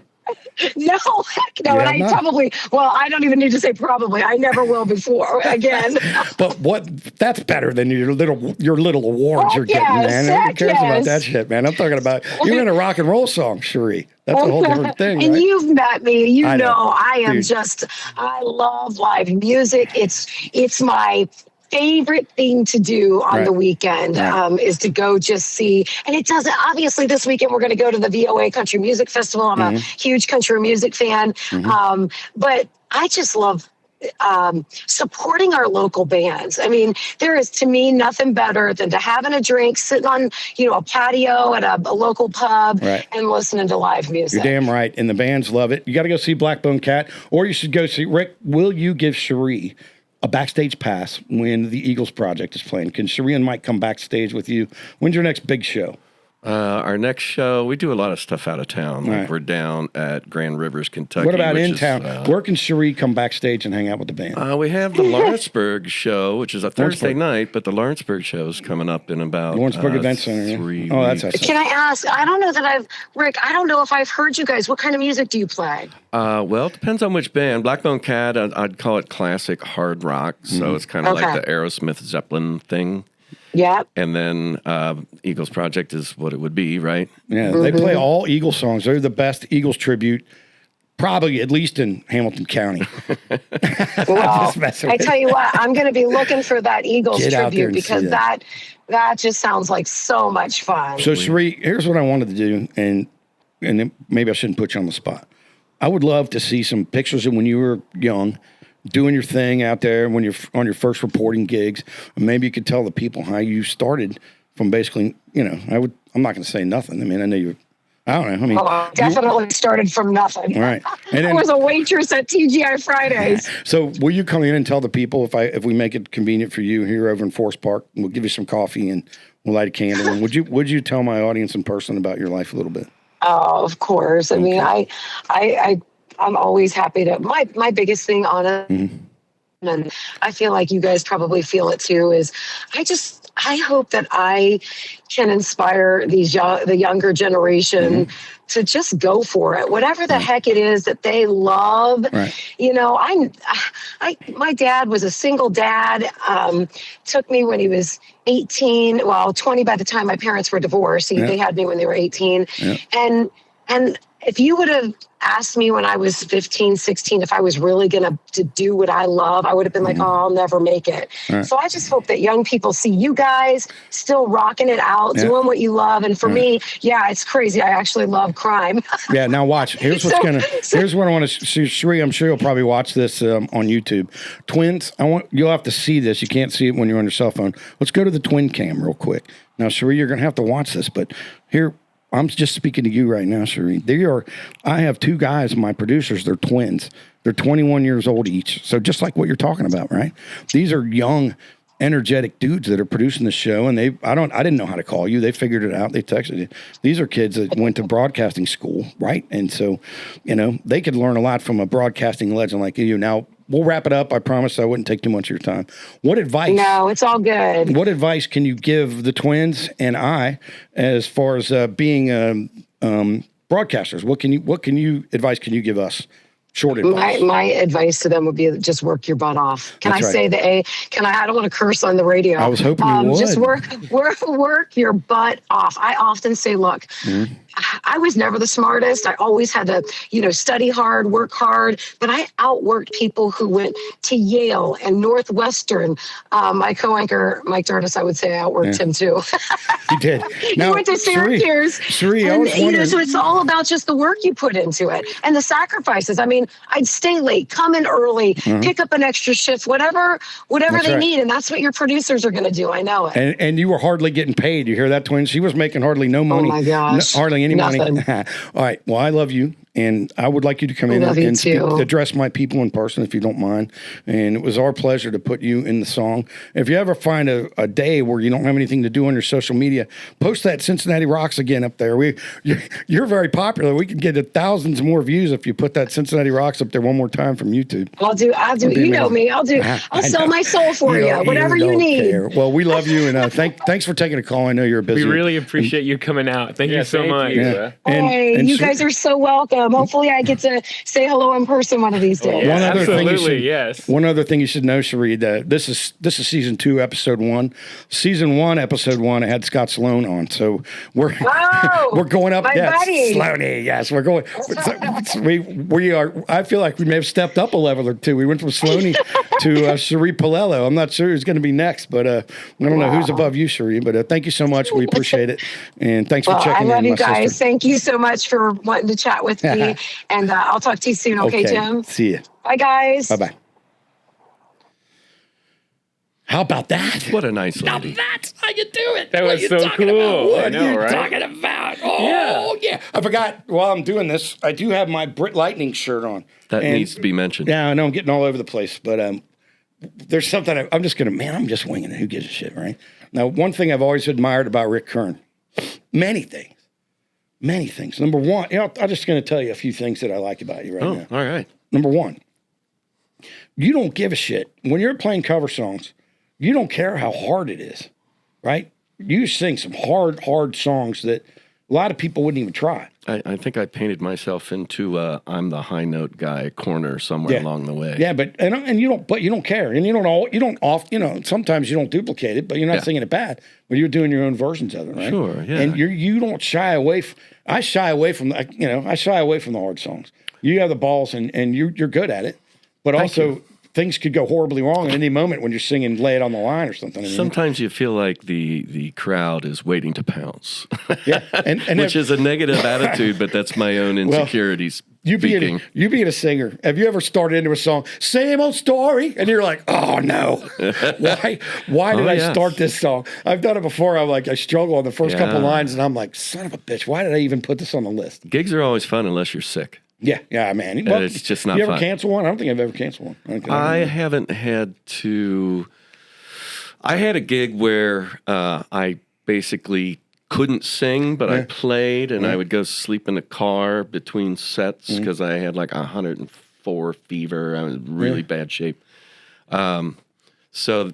No, heck no. And I probably, I don't even need to say probably. I never will before again. But that's better than your little awards you're getting, man. Who cares about that shit, man? I'm talking about, you're in a rock and roll song, Sheree. That's a whole different thing, And right? you've met me. You know I am Dude. I love live music. It's my favorite thing to do on the weekend is to go just see. And it doesn't, obviously this weekend we're going to go to the VOA Country Music Festival. I'm a huge country music fan. But I just love supporting our local bands. I mean, there is, to me, nothing better than to having a drink, sitting on, a patio at a local pub and listening to live music. You're damn right. And the bands love it. You got to go see Blackbone Cat, or you should go see Rick. Will you give Sheree a backstage pass when the Eagles project is playing? Can Sheree and Mike come backstage with you? When's your next big show? Our next show, we do a lot of stuff out of town. Like we're down at Grand Rivers, Kentucky. What about in town? Where can Sheree come backstage and hang out with the band? We have the Lawrenceburg show, which is a Thursday night, but the Lawrenceburg show is coming up in about Lawrenceburg Event Center. 3 weeks. Oh, that's awesome. Can I ask? I don't know that Rick, I don't know if I've heard you guys. What kind of music do you play? Well, it depends on which band. Blackbone Cat, I'd call it classic hard rock. So it's kind of like the Aerosmith Zeppelin thing. Yeah. And then Eagles Project is what it would be, right? Yeah, they play all Eagles songs. They're the best Eagles tribute, probably at least in Hamilton County. Well, I tell you what, I'm going to be looking for that Eagles tribute, because that just sounds like so much fun. So, Sheree, here's what I wanted to do, and maybe I shouldn't put you on the spot. I would love to see some pictures of when you were young, doing your thing out there when you're on your first reporting gigs. And maybe you could tell the people how you started from basically, I'm not going to say nothing. I mean, I know I don't know. I mean, I definitely started from nothing. Right. And then, I was a waitress at TGI Fridays. So will you come in and tell the people if we make it convenient for you here over in Forest Park, we'll give you some coffee and we'll light a candle. And would you tell my audience in person about your life a little bit? Oh, of course. I mean, I'm always happy to. My biggest thing on it, and I feel like you guys probably feel it too, is I hope that I can inspire the younger generation to just go for it, whatever the heck it is that they love. My dad was a single dad. Took me when he was 18, 20 by the time my parents were divorced. They had me when they were 18, and if you would have asked me when I was 15, 16, if I was really going to do what I love, I would have been like, I'll never make it. So I just hope that young people see you guys still rocking it out, doing what you love. And for me, it's crazy. I actually love crime. Now watch. Here's what I want to see. Sheree, I'm sure you'll probably watch this on YouTube. Twins, you'll have to see this. You can't see it when you're on your cell phone. Let's go to the twin cam real quick. Now, Sheree, you're going to have to watch this, but here, I'm just speaking to you right now, Sheree. I have two guys, my producers, they're twins. They're 21 years old each. So just like what you're talking about, right? These are young, energetic dudes that are producing the show, and I didn't know how to call you. They figured it out. They texted you. These are kids that went to broadcasting school, right? And so, they could learn a lot from a broadcasting legend like you. Now, we'll wrap it up. I promise I wouldn't take too much of your time. What advice? No, it's all good. What advice can you give the twins and I, as far as being broadcasters? What advice can you give us, Short advice. My advice to them would be just work your butt off. Can That's I right. say the A? I don't want to curse on the radio. I was hoping you would. Just work your butt off. I often say, look, I was never the smartest. I always had to, study hard, work hard, but I outworked people who went to Yale and Northwestern. My co-anchor, Mike Dardis, I would say I outworked him too. You did. He went to Syracuse. Sheree, I and, was wondering. so it's all about just the work you put into it and the sacrifices. I mean, I'd stay late, come in early, pick up an extra shift, whatever they need. And that's what your producers are going to do. I know it. And you were hardly getting paid. You hear that, twin? She was making hardly no money. Oh my gosh. Hardly any Nothing. money. All right. Well, I love you. And I would like you to come in love you and too. address my people in person, if you don't mind. And it was our pleasure to put you in the song. If you ever find a day where you don't have anything to do on your social media, post that Cincinnati Rocks again up there. You're very popular. We could get thousands more views if you put that Cincinnati Rocks up there one more time from YouTube. I'll do. You know me. I'll sell my soul for you. Whatever you need. Care. Well, we love you, and thanks for taking a call. I know you're busy. We really appreciate you coming out. Thank you so much. Yeah. Hey, you guys are so welcome. Hopefully, I get to say hello in person one of these days. One other thing you should know, Sheree, that this is season 2, episode 1. Season 1, episode 1, I had Scott Sloan on, so we're going up. My buddy. Sloaney, yes, we're going. We are. I feel like we may have stepped up a level or two. We went from Sloaney to Sheree Paolello. I'm not sure who's going to be next, but I don't know who's above you, Sheree. But thank you so much. We appreciate it, and thanks for checking in. I love my you guys. sister. Thank you so much for wanting to chat with me. And I'll talk to you soon, okay, Jim? See you. Bye, guys. Bye-bye. How about that? What a nice lady. That's how you do it. That was so cool. I know, right? Talking about? Oh, yeah. I forgot, while I'm doing this, I do have my Brit Lightning shirt on. That needs to be mentioned. Yeah, I know I'm getting all over the place, but there's something I'm just winging it. Who gives a shit, right? Now, one thing I've always admired about Rick Kern, many things. Number one, I'm just going to tell you a few things that I like about you right now. All right. Number one, you don't give a shit. When you're playing cover songs, you don't care how hard it is, right? You sing some hard songs that a lot of people wouldn't even try. I think I painted myself into I'm the high note guy corner somewhere along the way. Yeah, but you don't care, and sometimes you don't duplicate it, but you're not singing it bad. But you're doing your own versions of it, right? Sure, yeah. And you don't shy away. I shy away from the hard songs. You have the balls, and you're good at it, but also things could go horribly wrong at any moment when you're singing "Lay It on the Line" or something. Sometimes you feel like the crowd is waiting to pounce. Yeah, and which is a negative attitude, but that's my own insecurities. You being a singer, have you ever started into a song, same old story, and you're like, oh no, why did I start this song? I've done it before. I struggle on the first couple lines, and I'm like, son of a bitch, why did I even put this on the list? Gigs are always fun unless you're sick. Yeah, man. Well, it's just not You ever fun. cancel one? I don't think I've ever canceled one. I haven't had to. I had a gig where I basically couldn't sing, but I played, and I would go sleep in the car between sets because I had like 104 fever. I was in really bad shape. So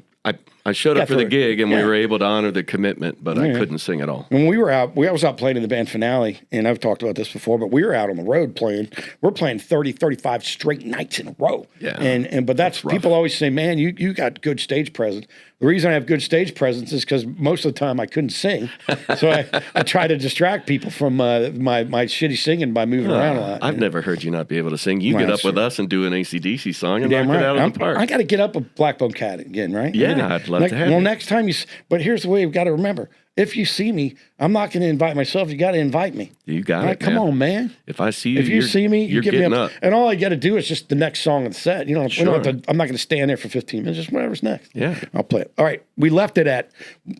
I showed up for the gig, and we were able to honor the commitment, but I couldn't sing at all. When we were out, I was out playing in the band Finale, and I've talked about this before, but we were out on the road playing. We're playing 30, 35 straight nights in a row. Yeah. But that's people always say, man, you got good stage presence. The reason I have good stage presence is because most of the time I couldn't sing. So I try to distract people from my shitty singing by moving around a lot. I've never heard you not be able to sing. You get up with us and do an AC/DC song and knock it out of the park. I got to get up a Blackbone Cat again, right? Yeah, I'd love to have you. Next time but here's the way you've got to remember. If you see me, I'm not going to invite myself. You got to invite me. You got it, Come on, man. If I see you, if you see me, you're get me getting up. And all I got to do is just the next song of the set. I'm not going to stand there for 15 minutes. Just whatever's next. Yeah. I'll play it. All right. We left it at,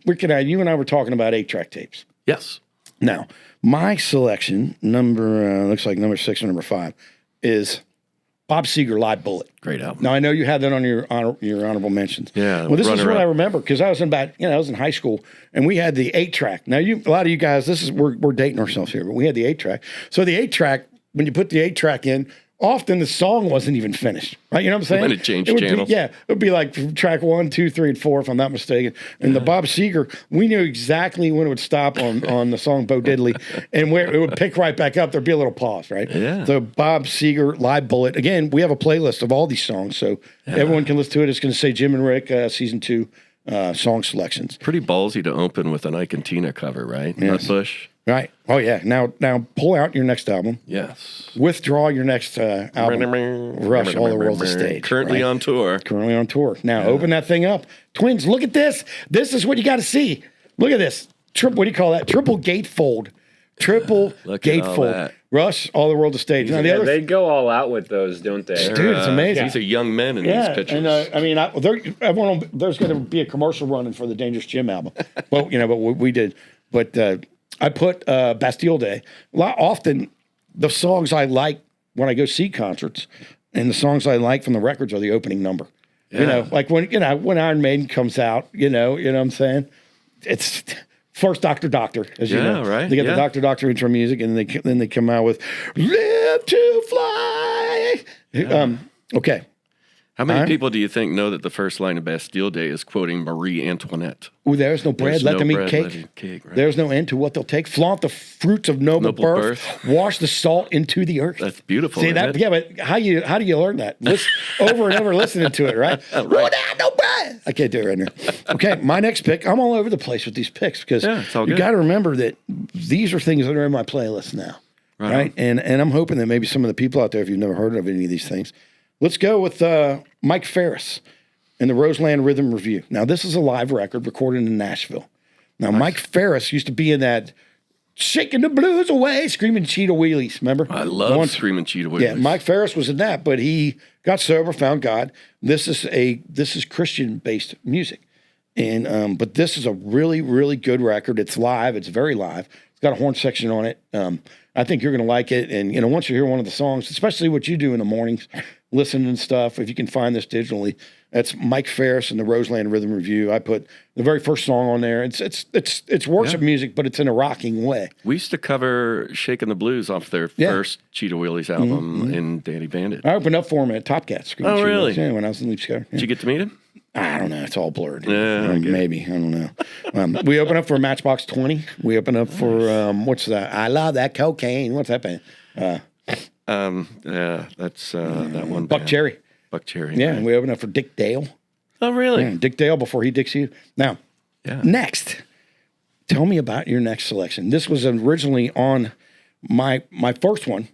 you and I were talking about 8-track tapes. Yes. Now, my selection, looks like number 6 or number 5, is Bob Seger, Live Bullet. Great album. Now, I know you had that on your honorable mentions. Yeah. Well, this is what I remember, because I was in high school, and we had the 8-track. Now, a lot of you guys, we're dating ourselves here, but we had the 8-track. So the 8-track, when you put the 8-track in, often the song wasn't even finished. Right? You know what I'm saying? When it changed would channels. It would be like track 1, 2, 3, and 4, if I'm not mistaken. And the Bob Seger, we knew exactly when it would stop on the song Bo Diddley, and where it would pick right back up. There'd be a little pause, right? Yeah. The Bob Seger Live Bullet. Again, we have a playlist of all these songs, so everyone can listen to it. It's going to say Jim and Rick season 2 song selections. Pretty ballsy to open with an Ike and Tina cover, right? Yes. Nutbush. Right. Oh yeah. Now pull out your next album. Yes. Withdraw your next album. Rush All the World's a Stage. Currently on tour. Currently on tour. Now open that thing up. Twins, look at this. This is what you got to see. Look at this. What do you call that? Triple gatefold. Triple gatefold. Rush All the World's a Stage. Now, they go all out with those, don't they? Dude, it's amazing. These are young men in these pictures. And I mean, there's going to be a commercial running for the Dangerous Jim album. Well, but we did. But I put Bastille Day. Often, the songs I like when I go see concerts, and the songs I like from the records are the opening number. Yeah. Like when Iron Maiden comes out. You know what I'm saying? It's first Doctor, as you know. Right. They get the Doctor intro music, and then they come out with "Live to Fly." Okay. How many people do you think know that the first line of Bastille Day is quoting Marie Antoinette? Oh, there's no bread, let them eat cake. Right? There's no end to what they'll take. Flaunt the fruits of noble birth. Wash the salt into the earth. That's beautiful. See that? It? Yeah, but how do you learn that? Over and over listening to it, right? No bread. I can't do it right now. Okay, my next pick. I'm all over the place with these picks because you got to remember that these are things that are in my playlist now, right? And I'm hoping that maybe some of the people out there, if you've never heard of any of these things. Let's go with Mike Ferris and the Roseland Rhythm Review. Now, this is a live record recorded in Nashville. Now, Mike Ferris used to be in that Shaking the Blues Away, Screaming Cheetah Wheelies. Remember? I love Screaming Cheetah Wheelies. Yeah, Mike Ferris was in that, but he got sober, found God. This is Christian-based music. And but this is a really, really good record. It's live. It's very live. It's got a horn section on it. I think you're going to like it. And, once you hear one of the songs, especially what you do in the mornings, listening and stuff, if you can find this digitally, that's Mike Ferris and the Roseland Rhythm Review. I put the very first song on there. It's worship music, but it's in a rocking way. We used to cover Shaking the Blues off their first Cheetah Wheelies album in Danny Bandit. I opened up for him at Top Cat. Oh, really? Yeah, when I was in Leap Scar. Yeah. Did you get to meet him? I don't know. It's all blurred. Yeah, maybe. I don't know. We open up for Matchbox 20. We open up for, what's that? I Love That Cocaine. What's that band? That's that one. Buck Cherry. Buck Cherry. Yeah, right. and we open up for Dick Dale. Oh, really? Yeah, Dick Dale before he dicks you. Now, next, tell me about your next selection. This was originally on my first one,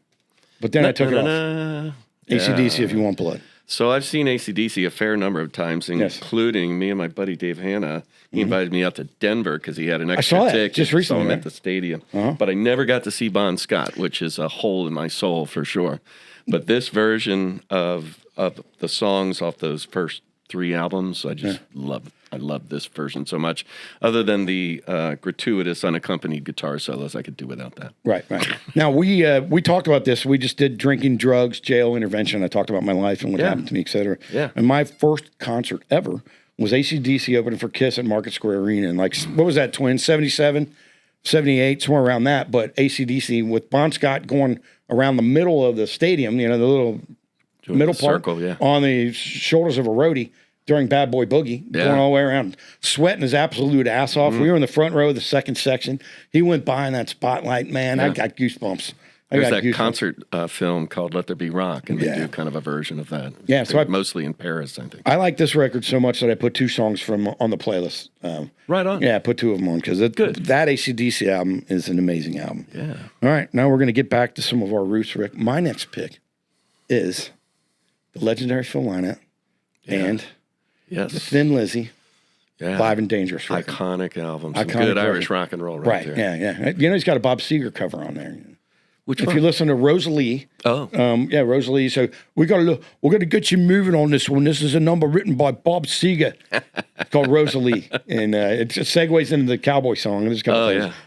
but then I took it off. AC/DC, If You Want Blood. So I've seen AC/DC a fair number of times, including me and my buddy Dave Hanna. He invited me out to Denver because he had an extra ticket. Just recently, saw him at the stadium. But I never got to see Bon Scott, which is a hole in my soul for sure. But this version of the songs off those first 3 albums, I just love. I love this version so much. Other than the gratuitous, unaccompanied guitar solos, I could do without that. Right. Now, we talked about this. We just did drinking, drugs, jail, intervention. I talked about my life and what happened to me, et cetera. Yeah. And my first concert ever was AC/DC opening for Kiss at Market Square Arena. And what was that, Twin? 77, 78, somewhere around that. But AC/DC with Bon Scott going around the middle of the stadium, the little middle part, circle, on the shoulders of a roadie. During Bad Boy Boogie, going all the way around, sweating his absolute ass off. We were in the front row of the second section. He went by in that spotlight, man. I got goosebumps. There's that concert film called Let There Be Rock, and they do kind of a version of that. Yeah, so mostly in Paris, I think. I like this record so much that I put 2 songs on the playlist. Right on. Yeah, I put 2 of them on because that AC/DC album is an amazing album. Yeah. All right, now we're going to get back to some of our roots, Rick. My next pick is the legendary Phil Lynott and... Yes. The Thin Lizzy, Live and Dangerous record. Iconic album. Some good Irish rock and roll right there. Yeah. He's got a Bob Seger cover on there. Which if one? you listen to Rosalie. Rosalie. So we're gonna get you moving on this one. This is a number written by Bob Seger. It's called Rosalie. And it just segues into the cowboy song. And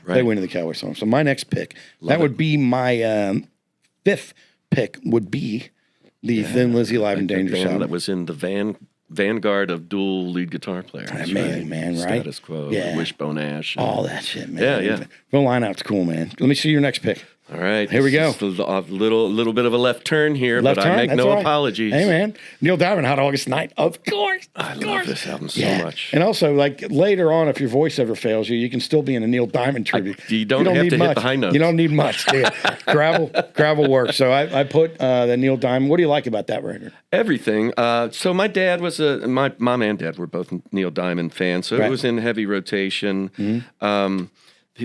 they went into the cowboy song. So my next pick, would be my 5th pick would be the Thin Lizzy Live and Dangerous album. That was in the vanguard of dual lead guitar players. Amazing, man, right? Status Quo, Wishbone Ash. All that shit, man. Yeah. Phil Lynott's cool, man. Let me see your next pick. All right. Here we go. This is a little bit of a left turn here, Left but turn, I make that's no all right. apologies. Hey, man. Neil Diamond, Hot August Night. Of course. I love this album so much. And also, like, later on, if your voice ever fails you, you can still be in a Neil Diamond tribute. You don't have need to much. hit the high notes. You don't need much. Do you? Gravel works. So I put the Neil Diamond. What do you like about that record? Everything. So my dad was my mom and dad were both Neil Diamond fans, so it was in heavy rotation. Mm-hmm.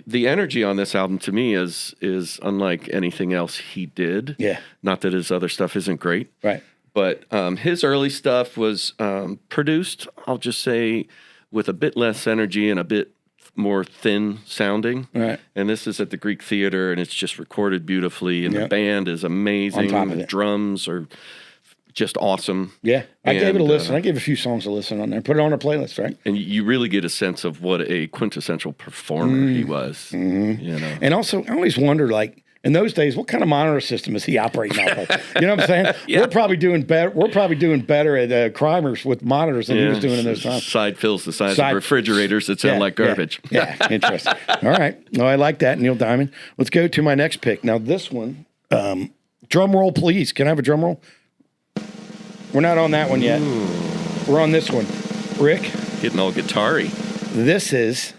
The energy on this album to me is unlike anything else he did. Yeah. Not that his other stuff isn't great. Right. But his early stuff was produced, I'll just say, with a bit less energy and a bit more thin sounding. Right. And this is at the Greek Theater, and it's just recorded beautifully, and the band is amazing. On top of The it. drums are just awesome. Yeah. I gave it a And, listen. I gave a few songs a listen on there. Put it on a playlist, right? And you really get a sense of what a quintessential performer he was. Mm-hmm. You know. And also, I always wonder, like, in those days, what kind of monitor system is he operating off of? You know what I'm saying? Yeah. We're probably doing better. We're probably doing better at Crimers with monitors than he was doing in those times. Side fills the size of refrigerators that sound like garbage. Yeah, interesting. All right. No, I like that, Neil Diamond. Let's go to my next pick. Now, this one, drum roll, please. Can I have a drum roll? We're not on that one yet. We're on this one. Rick? Getting all guitar-y. This is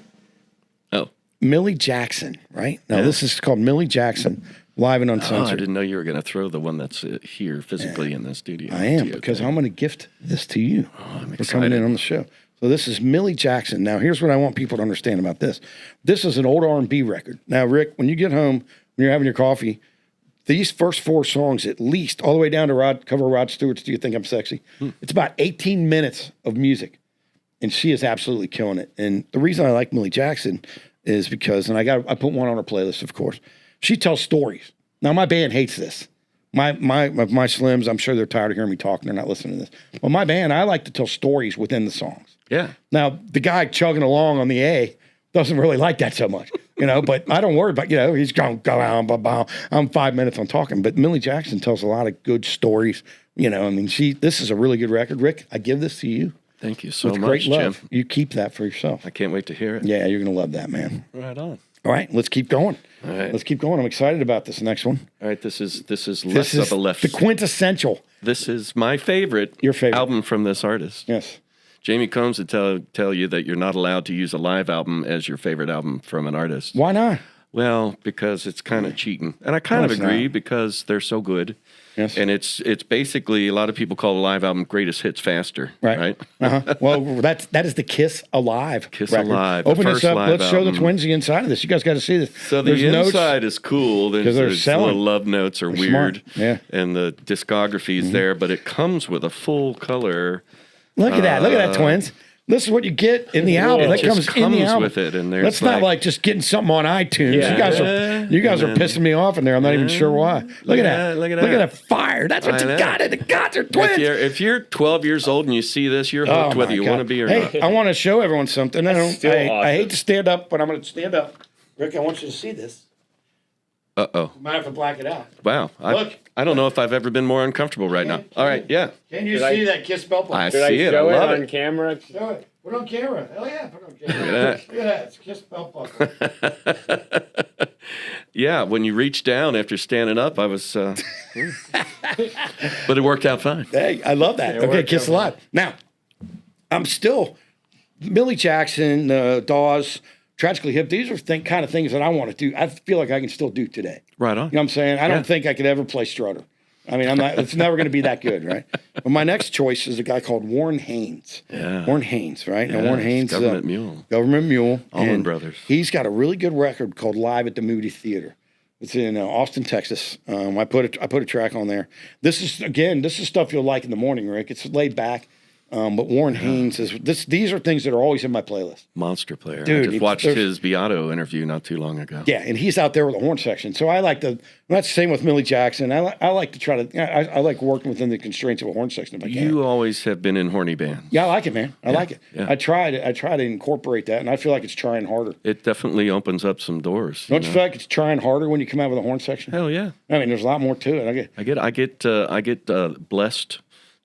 Millie Jackson, right? Now, this is called Millie Jackson, live and I uncensored. didn't know you were going to throw the one that's here physically in the studio. I am, because I'm going to gift this to you I'm for coming in on the show. So this is Millie Jackson. Now, here's what I want people to understand about this. This is an old R&B record. Now, Rick, when you get home, when you're having your coffee, these first 4 songs, at least, all the way down to cover Rod Stewart's Do You Think I'm Sexy? It's about 18 minutes of music, and she is absolutely killing it. And the reason I like Millie Jackson is because, and I put one on her playlist, of course, she tells stories. Now, my band hates this. My Slims, I'm sure they're tired of hearing me talking. They're not listening to this. But my band, I like to tell stories within the songs. Yeah. Now, the guy chugging along on the A doesn't really like that so much, but I don't worry about, he's going, go on, blah, blah. I'm 5 minutes on talking. But Millie Jackson tells a lot of good stories. This is a really good record. Rick, I give this to you. Thank you so With much, great love. Jim. You keep that for yourself. I can't wait to hear it. Yeah, you're going to love that, man. Right on. All right, let's keep going. All right. Let's keep going. I'm excited about this next one. All right, this is less This is of a left. the quintessential. This is my favorite. Your favorite. Album from this artist. Yes. Jamie Combs would tell you that you're not allowed to use a live album as your favorite album from an artist. Why not? Well, because it's kind of cheating. And I kind of agree because they're so good. Yes. And it's basically, a lot of people call a live album Greatest Hits Faster. Right? Uh-huh. Well, that is the Kiss Alive Kiss record. Alive, the Open this first up. live Let's show the album. twins the inside of this. You guys got to see this. So the inside is cool. There's they're the selling. little love notes are They're weird. smart. Yeah. And the discography is there, but it comes with a full color. Look at that. Look at that, twins. This is what you get in the album. That just comes in the album. with it, and there's That's not like just getting something on iTunes. Yeah. You guys are pissing me off in there. I'm not even sure why. Look at that. Look at Look that. at that fire. That's what I you know. got in the gods are twins. If you're 12 years old and you see this, you're hooked whether my you God. want to be or hey, not. I want to show everyone something. I still hate awesome. to stand up, but I'm going to stand up. Rick, I want you to see this. Uh-oh. You might have to black it out. Wow. Look. I don't know if I've ever been more uncomfortable right now. All right, yeah. Can you Did see I- that Kiss belt? I Should I see it. I show love on it. camera? Show it. Put it on camera. Hell yeah, put it on camera. Look at Look at that. It's Kiss belt buckle. Yeah, when you reach down after standing up, I was... but it worked out fine. Hey, I love that. It Okay, worked Kiss out Alive. Now, I'm still Millie Jackson, Dawes, Tragically Hip. These are kind of things that I want to do. I feel like I can still do today. Right on. You know what I'm saying? I don't think I could ever play Strutter. I mean, I'm not. It's never going to be that good, right? But my next choice is a guy called Warren Haynes. Yeah. Warren Haynes, right? Now, Yeah, Warren it's Haynes, Government Mule. Government Mule, Allman and Brothers. He's got a really good record called Live at the Moody Theater. It's in Austin, Texas. I put a track on there. This is stuff you'll like in the morning, Rick. It's laid back. But Warren Haynes is this. These are things that are always in my playlist. Monster player. Dude, I just watched there's- his Beato interview not too long ago. Yeah, and he's out there with the horn section. So I like to. That's the same with Millie Jackson. I like to try to. I like working within the constraints of a horn section if I can. You always have been in horny bands. Yeah, I like it, man. I like it. yeah. I try to incorporate that, and I feel like it's trying harder. It definitely opens up some doors. Don't you feel like it's trying harder when you come out with a horn section? Hell yeah. I mean, there's a lot more to it. I get blessed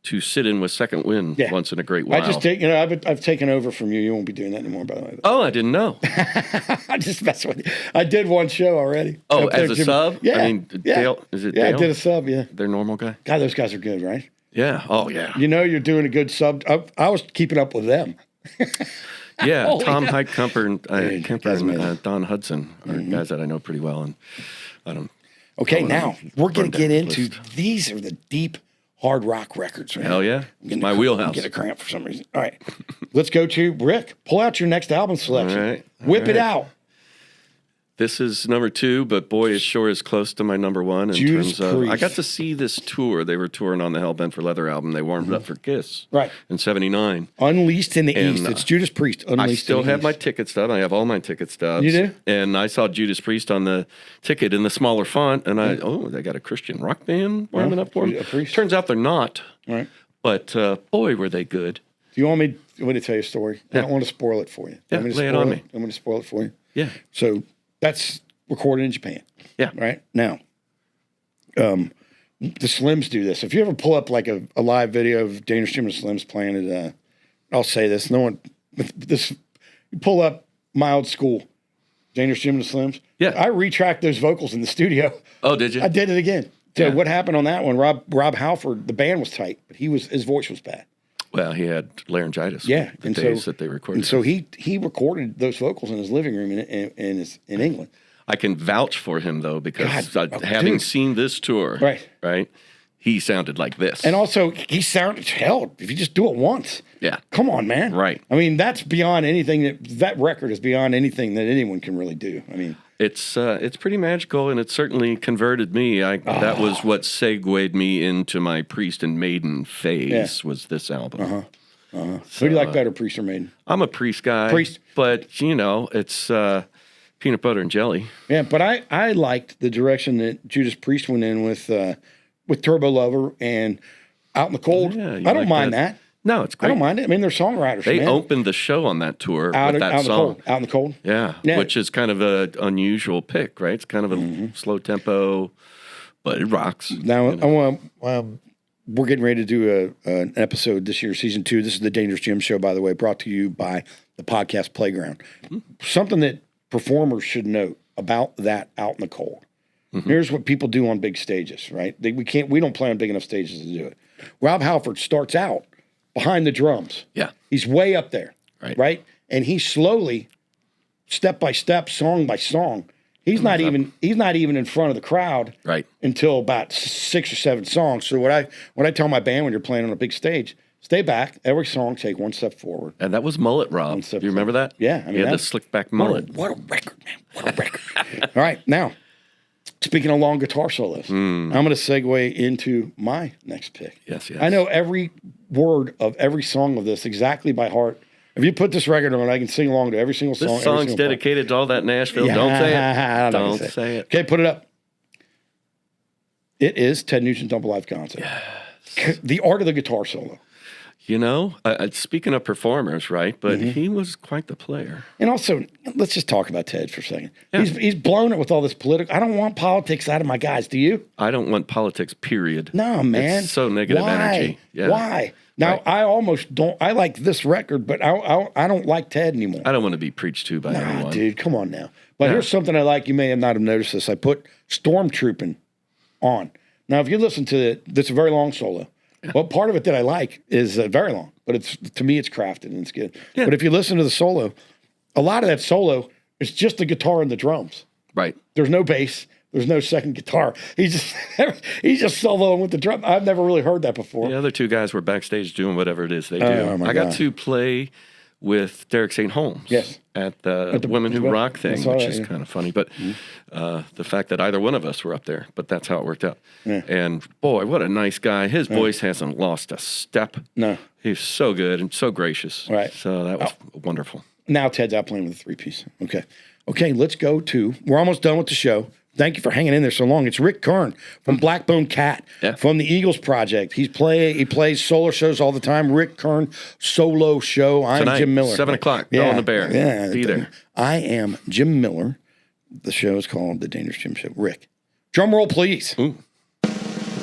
to sit in with second wind Yeah. once in a great while. I just take, I've taken over from you. You won't be doing that anymore, by the way. Oh, I didn't know. I just mess with you. I did one show already. Oh, Up there, as a Jim. sub? Yeah. I mean, yeah. Dale, is it Yeah, Dale? I did a sub, yeah. Their normal guy? God, those guys are good, right? Yeah. Oh, yeah. You know you're doing a good sub. I was keeping up with them. Yeah, Holy Tom God. Hyde Kemper and, Dude, Kemper that's and amazing. Don Hudson are guys that I know pretty well. And I don't. Okay, Oh, now no. we're going to Run get down into list. these are the deep hard rock records. Man. Hell yeah. I'm It's getting my a wheelhouse. Get a cramp for some reason. All right, let's go to Rick. Pull out your next album selection. All right. Whip it right. out. This is number 2, but boy, it sure is close to my number 1 in Judas terms of. Priest. I got to see this tour. They were touring on the Hellbent for Leather album. They warmed up for Kiss. Right. In '79. Unleashed in the And, East. It's Judas Priest. Unleashed I still in the have my East. ticket stub. I have all my ticket stubs. You do? And I saw Judas Priest on the ticket in the smaller font, and they got a Christian rock band warming up for them. a Priest. Turns out they're not, All right. but boy, were they good. Do you want me to tell you a story? I don't want to spoil it for you. Yeah, Want me to lay it spoil on me. I'm going to spoil it for you. Yeah. So that's recorded in Japan. Yeah. Right now, the Slims do this. If you ever pull up like a live video of Dangerous Jim and the Slims playing at, I'll say this, no one, this, you pull up my old school, Dangerous Jim and the Slims. Yeah. I retracked those vocals in the studio. Oh, did you? I did it again. So Yeah. what happened on that one? Rob Halford, the band was tight, but his voice was bad. Well, he had laryngitis. Yeah, The and days so that they recorded. and so he recorded those vocals in his living room in England. I can vouch for him though, because God, having dude. seen this tour, Right. he sounded like this. And also, he sounded hell. If you just do it once, Yeah. come on, man. Right. I mean, that's beyond anything that record is beyond anything that anyone can really do. I mean, It's pretty magical, and it certainly converted me. That was what segued me into my Priest and Maiden phase. Was this album? who do you like better, Priest or Maiden? I'm a Priest guy. Priest. But it's peanut butter and jelly. Yeah, but I liked the direction that Judas Priest went in with Turbo Lover and Out in the Cold. Yeah, you I don't like mind that? that. No, it's I great. don't mind it. I mean, they're songwriters. They man. opened the show on that tour out with in that the song. cold. Out in the cold. Yeah, Yeah. which is kind of an unusual pick, right? It's kind of a slow tempo, but it rocks. Now I want. We're getting ready to do an episode this year, season 2. This is the Dangerous Jim Show, by the way, brought to you by the Podcast Playground. Something that performers should know about that Out in the Cold. Here's what people do on big stages, right? We don't play on big enough stages to do it. Rob Halford starts out behind the drums. Yeah. He's way up there, Right. And he slowly, step by step, song by song. He's not even in front of the crowd Right. until about 6 or 7 songs. So what I tell my band when you're playing on a big stage, stay back. Every song, take one step forward. And that was mullet, Rob. Do you remember that? Yeah, I mean, he had the that's- slick back mullet. What a record, man! What a record! All right, now speaking of long guitar solos, I'm going to segue into my next pick. Yes. I know every word of every song of this exactly by heart. If you put this record on, I can sing along to every single song. This every song's single part. dedicated to all that Nashville. Don't say it. I'm not gonna Don't say it. Okay, put it up. It is Ted Nugent's Double Live Concert. The art of the guitar solo. You know, speaking of performers, right? But he was quite the player. And also, let's just talk about Ted for a second. Yeah. He's blown it with all this political. I don't want politics out of my guys. Do you? I don't want politics, period. No, man. It's so negative Why? energy. Yeah. Why? Now, Right. I almost don't. I like this record, but I don't like Ted anymore. I don't want to be preached to by anyone. Dude, come on now. But Yeah. here's something I like. You may not have noticed this. I put Stormtroopin' on. Now, if you listen to it, it's a very long solo. Well, part of it that I like is very long, but to me, it's crafted and it's good. Yeah. But if you listen to the solo, a lot of that solo is just the guitar and the drums. Right. There's no bass. There's no second guitar. He's just soloing with the drum. I've never really heard that before. The other two guys were backstage doing whatever it is they do. Oh, my I got God. to play with Derek St. Holmes. Yes. At the At the- Women Who I Rock thing, saw which that, is yeah. kind of funny. But the fact that either one of us were up there, but that's how it worked out. Yeah. And boy, what a nice guy. His voice hasn't lost a step. No. He's so good and so gracious. Right. So that was wonderful. Now Ted's out playing with a 3-piece. Okay, let's go to, we're almost done with the show. Thank you for hanging in there so long. It's Rick Kern from Blackbone Cat, Yeah. from the Eagles Project. He plays solo shows all the time. Rick Kern solo show. I'm Tonight, Jim Miller. 7 o'clock, Bell and the Bear. Yeah, Be there. I am Jim Miller. The show is called The Dangerous Jim Show. Rick, drum roll, please. Ooh,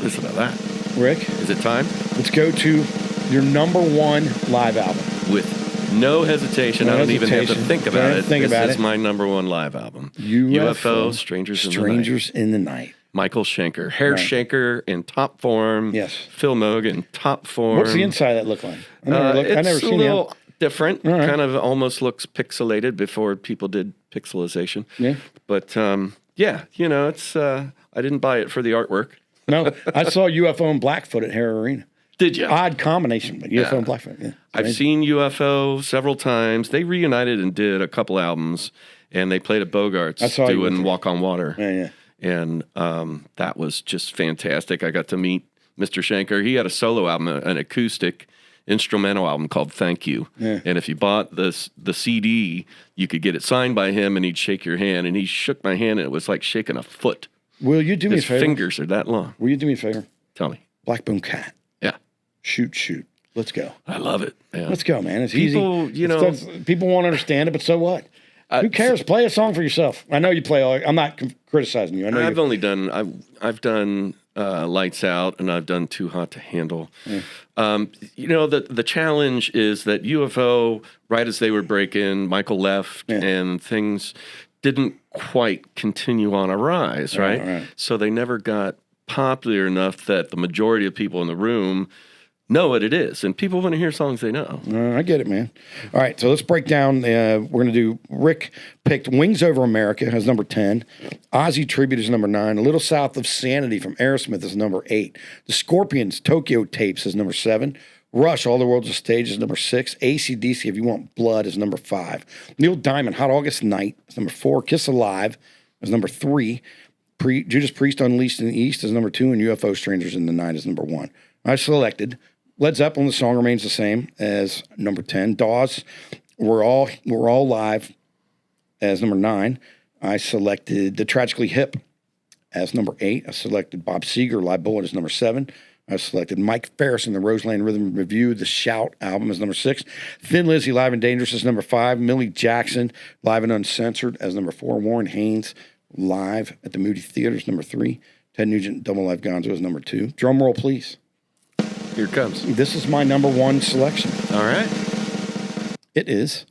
listen to that. Rick. Is it time? Let's go to your number one live album. With no hesitation. No I don't even have to hesitation. think about it. Think about this is it. my number one live album. UFO, Strangers in the Night. Michael Schenker. Hair Schenker in top form. Yes. Phil Moog in top form. What's the inside of that look like? It's never a seen little different. All right. Kind of almost looks pixelated before people did pixelization. Yeah. But yeah, you know, it's I didn't buy it for the artwork. No, I saw UFO and Blackfoot at Hare Arena. Did you? Odd combination, but UFO and Blackfoot. Yeah. I've seen UFO several times. They reunited and did a couple albums, and they played at Bogart's doing Walk on Water. Yeah. And that was just fantastic. I got to meet Mr. Schenker. He had a solo album, an acoustic instrumental album called Thank You. Yeah. And if you bought the CD, you could get it signed by him, and he'd shake your hand. And he shook my hand, and it was like shaking a foot. Will you do me a His favor? fingers are that long. Will you do me a favor? Tell me. Blackbone Cat. Yeah. Shoot. Let's go. I love it. Yeah. Let's go, man. It's People, easy. you know, people won't understand it, but so what? Who cares? Play a song for yourself. I know you play all. I'm not criticizing you. I know I've only done. I've done Lights Out, and I've done Too Hot to Handle. Yeah. You know, the challenge is that UFO, right as they were breaking, Michael left, and things didn't quite continue on a rise, right? So they never got popular enough that the majority of people in the room know what it is, and people want to hear songs they know. I get it, man. All right, so let's break down. We're going to do, Rick picked Wings Over America as number 10. Ozzy Tribute is number 9. A Little South of Sanity from Aerosmith is number 8. The Scorpions, Tokyo Tapes is number 7. Rush, All the World's a Stage is number 6. AC/DC, If You Want Blood is number 5. Neil Diamond, Hot August Night is number 4. Kiss Alive is number 3. Judas Priest, Unleashed in the East is number 2. And UFO Strangers in the Night is number 1. I selected Led Zeppelin, The Song Remains the Same, as number 10. Dawes, We're All Live as number 9. I selected The Tragically Hip as number 8. I selected Bob Seger, Live Bullet as number 7. I selected Mike Ferris and the Roseland Rhythm Review, The Shout album as number 6. Thin Lizzy, Live and Dangerous as number 5. Millie Jackson, Live and Uncensored as number 4. Warren Haynes, Live at the Moody Theater is number 3. Ted Nugent, Double Live Gonzo is number 2. Drum roll, please. Here it comes. This is my number 1 selection. All right. It is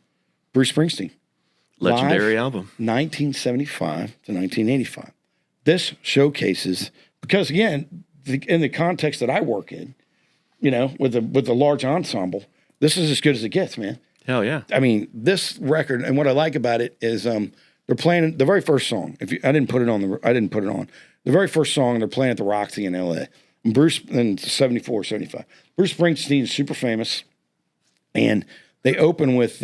Bruce Springsteen. Legendary Live, album. 1975 to 1985. This showcases, because again, in the context that I work in, you know, with a large ensemble, this is as good as it gets, man. Hell yeah. I mean, this record, and what I like about it is they're playing the very first song. I didn't put it on. The very first song, they're playing at the Roxy in L.A. And Bruce, in 74, 75. Bruce Springsteen is super famous, and they open with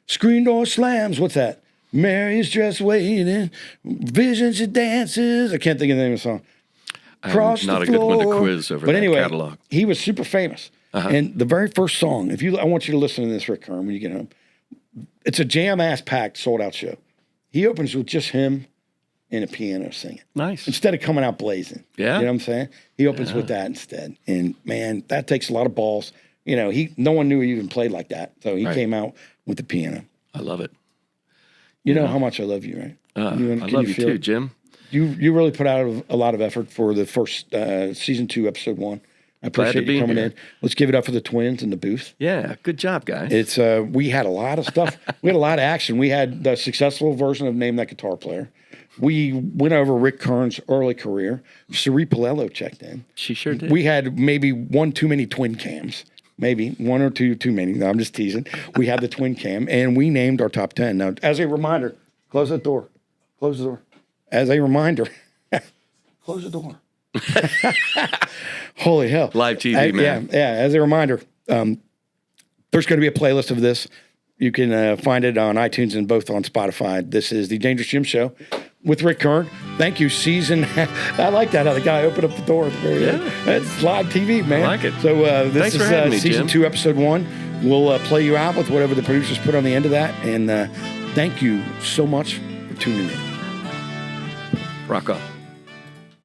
Screen Door Slams. What's that? Mary's just waiting, visions she dances. I can't think of the name of the song. I'm not a good one to quiz over but that anyway, catalog. He was super famous. And the very first song, I want you to listen to this, Rick Kern, when you get home. It's a jam-ass packed, sold-out show. He opens with just him and a piano singing. Nice. Instead of coming out blazing. Yeah. You know what I'm saying? He opens with that instead. And, man, that takes a lot of balls. You know, no one knew he even played like that. So he came out with the piano. I love it. You know how much I love you, right? I love you too, Jim. You really put out a lot of effort for the first season 2, episode 1. I appreciate you coming in. Let's give it up for the twins in the booth. Yeah, good job, guys. It's we had a lot of stuff. We had a lot of action. We had the successful version of Name That Guitar Player. We went over Rick Kern's early career. Sheree Paolello checked in. She sure did. We had maybe one too many twin cams. Maybe one or two too many. No, I'm just teasing. We had the twin cam, and we named our top 10. Now, as a reminder, close that door. Close the door. As a reminder, close the door. Holy hell. Live TV, man. Yeah. As a reminder, there's going to be a playlist of this. You can find it on iTunes and both on Spotify. This is the Dangerous Jim Show with Rick Kern. Thank you, season. I like that, how the guy opened up the door at the very end. It's live TV, man. I like it. So this Thanks for having me, is season Jim. 2, episode 1. We'll play you out with whatever the producers put on the end of that. And thank you so much for tuning in. Rock on.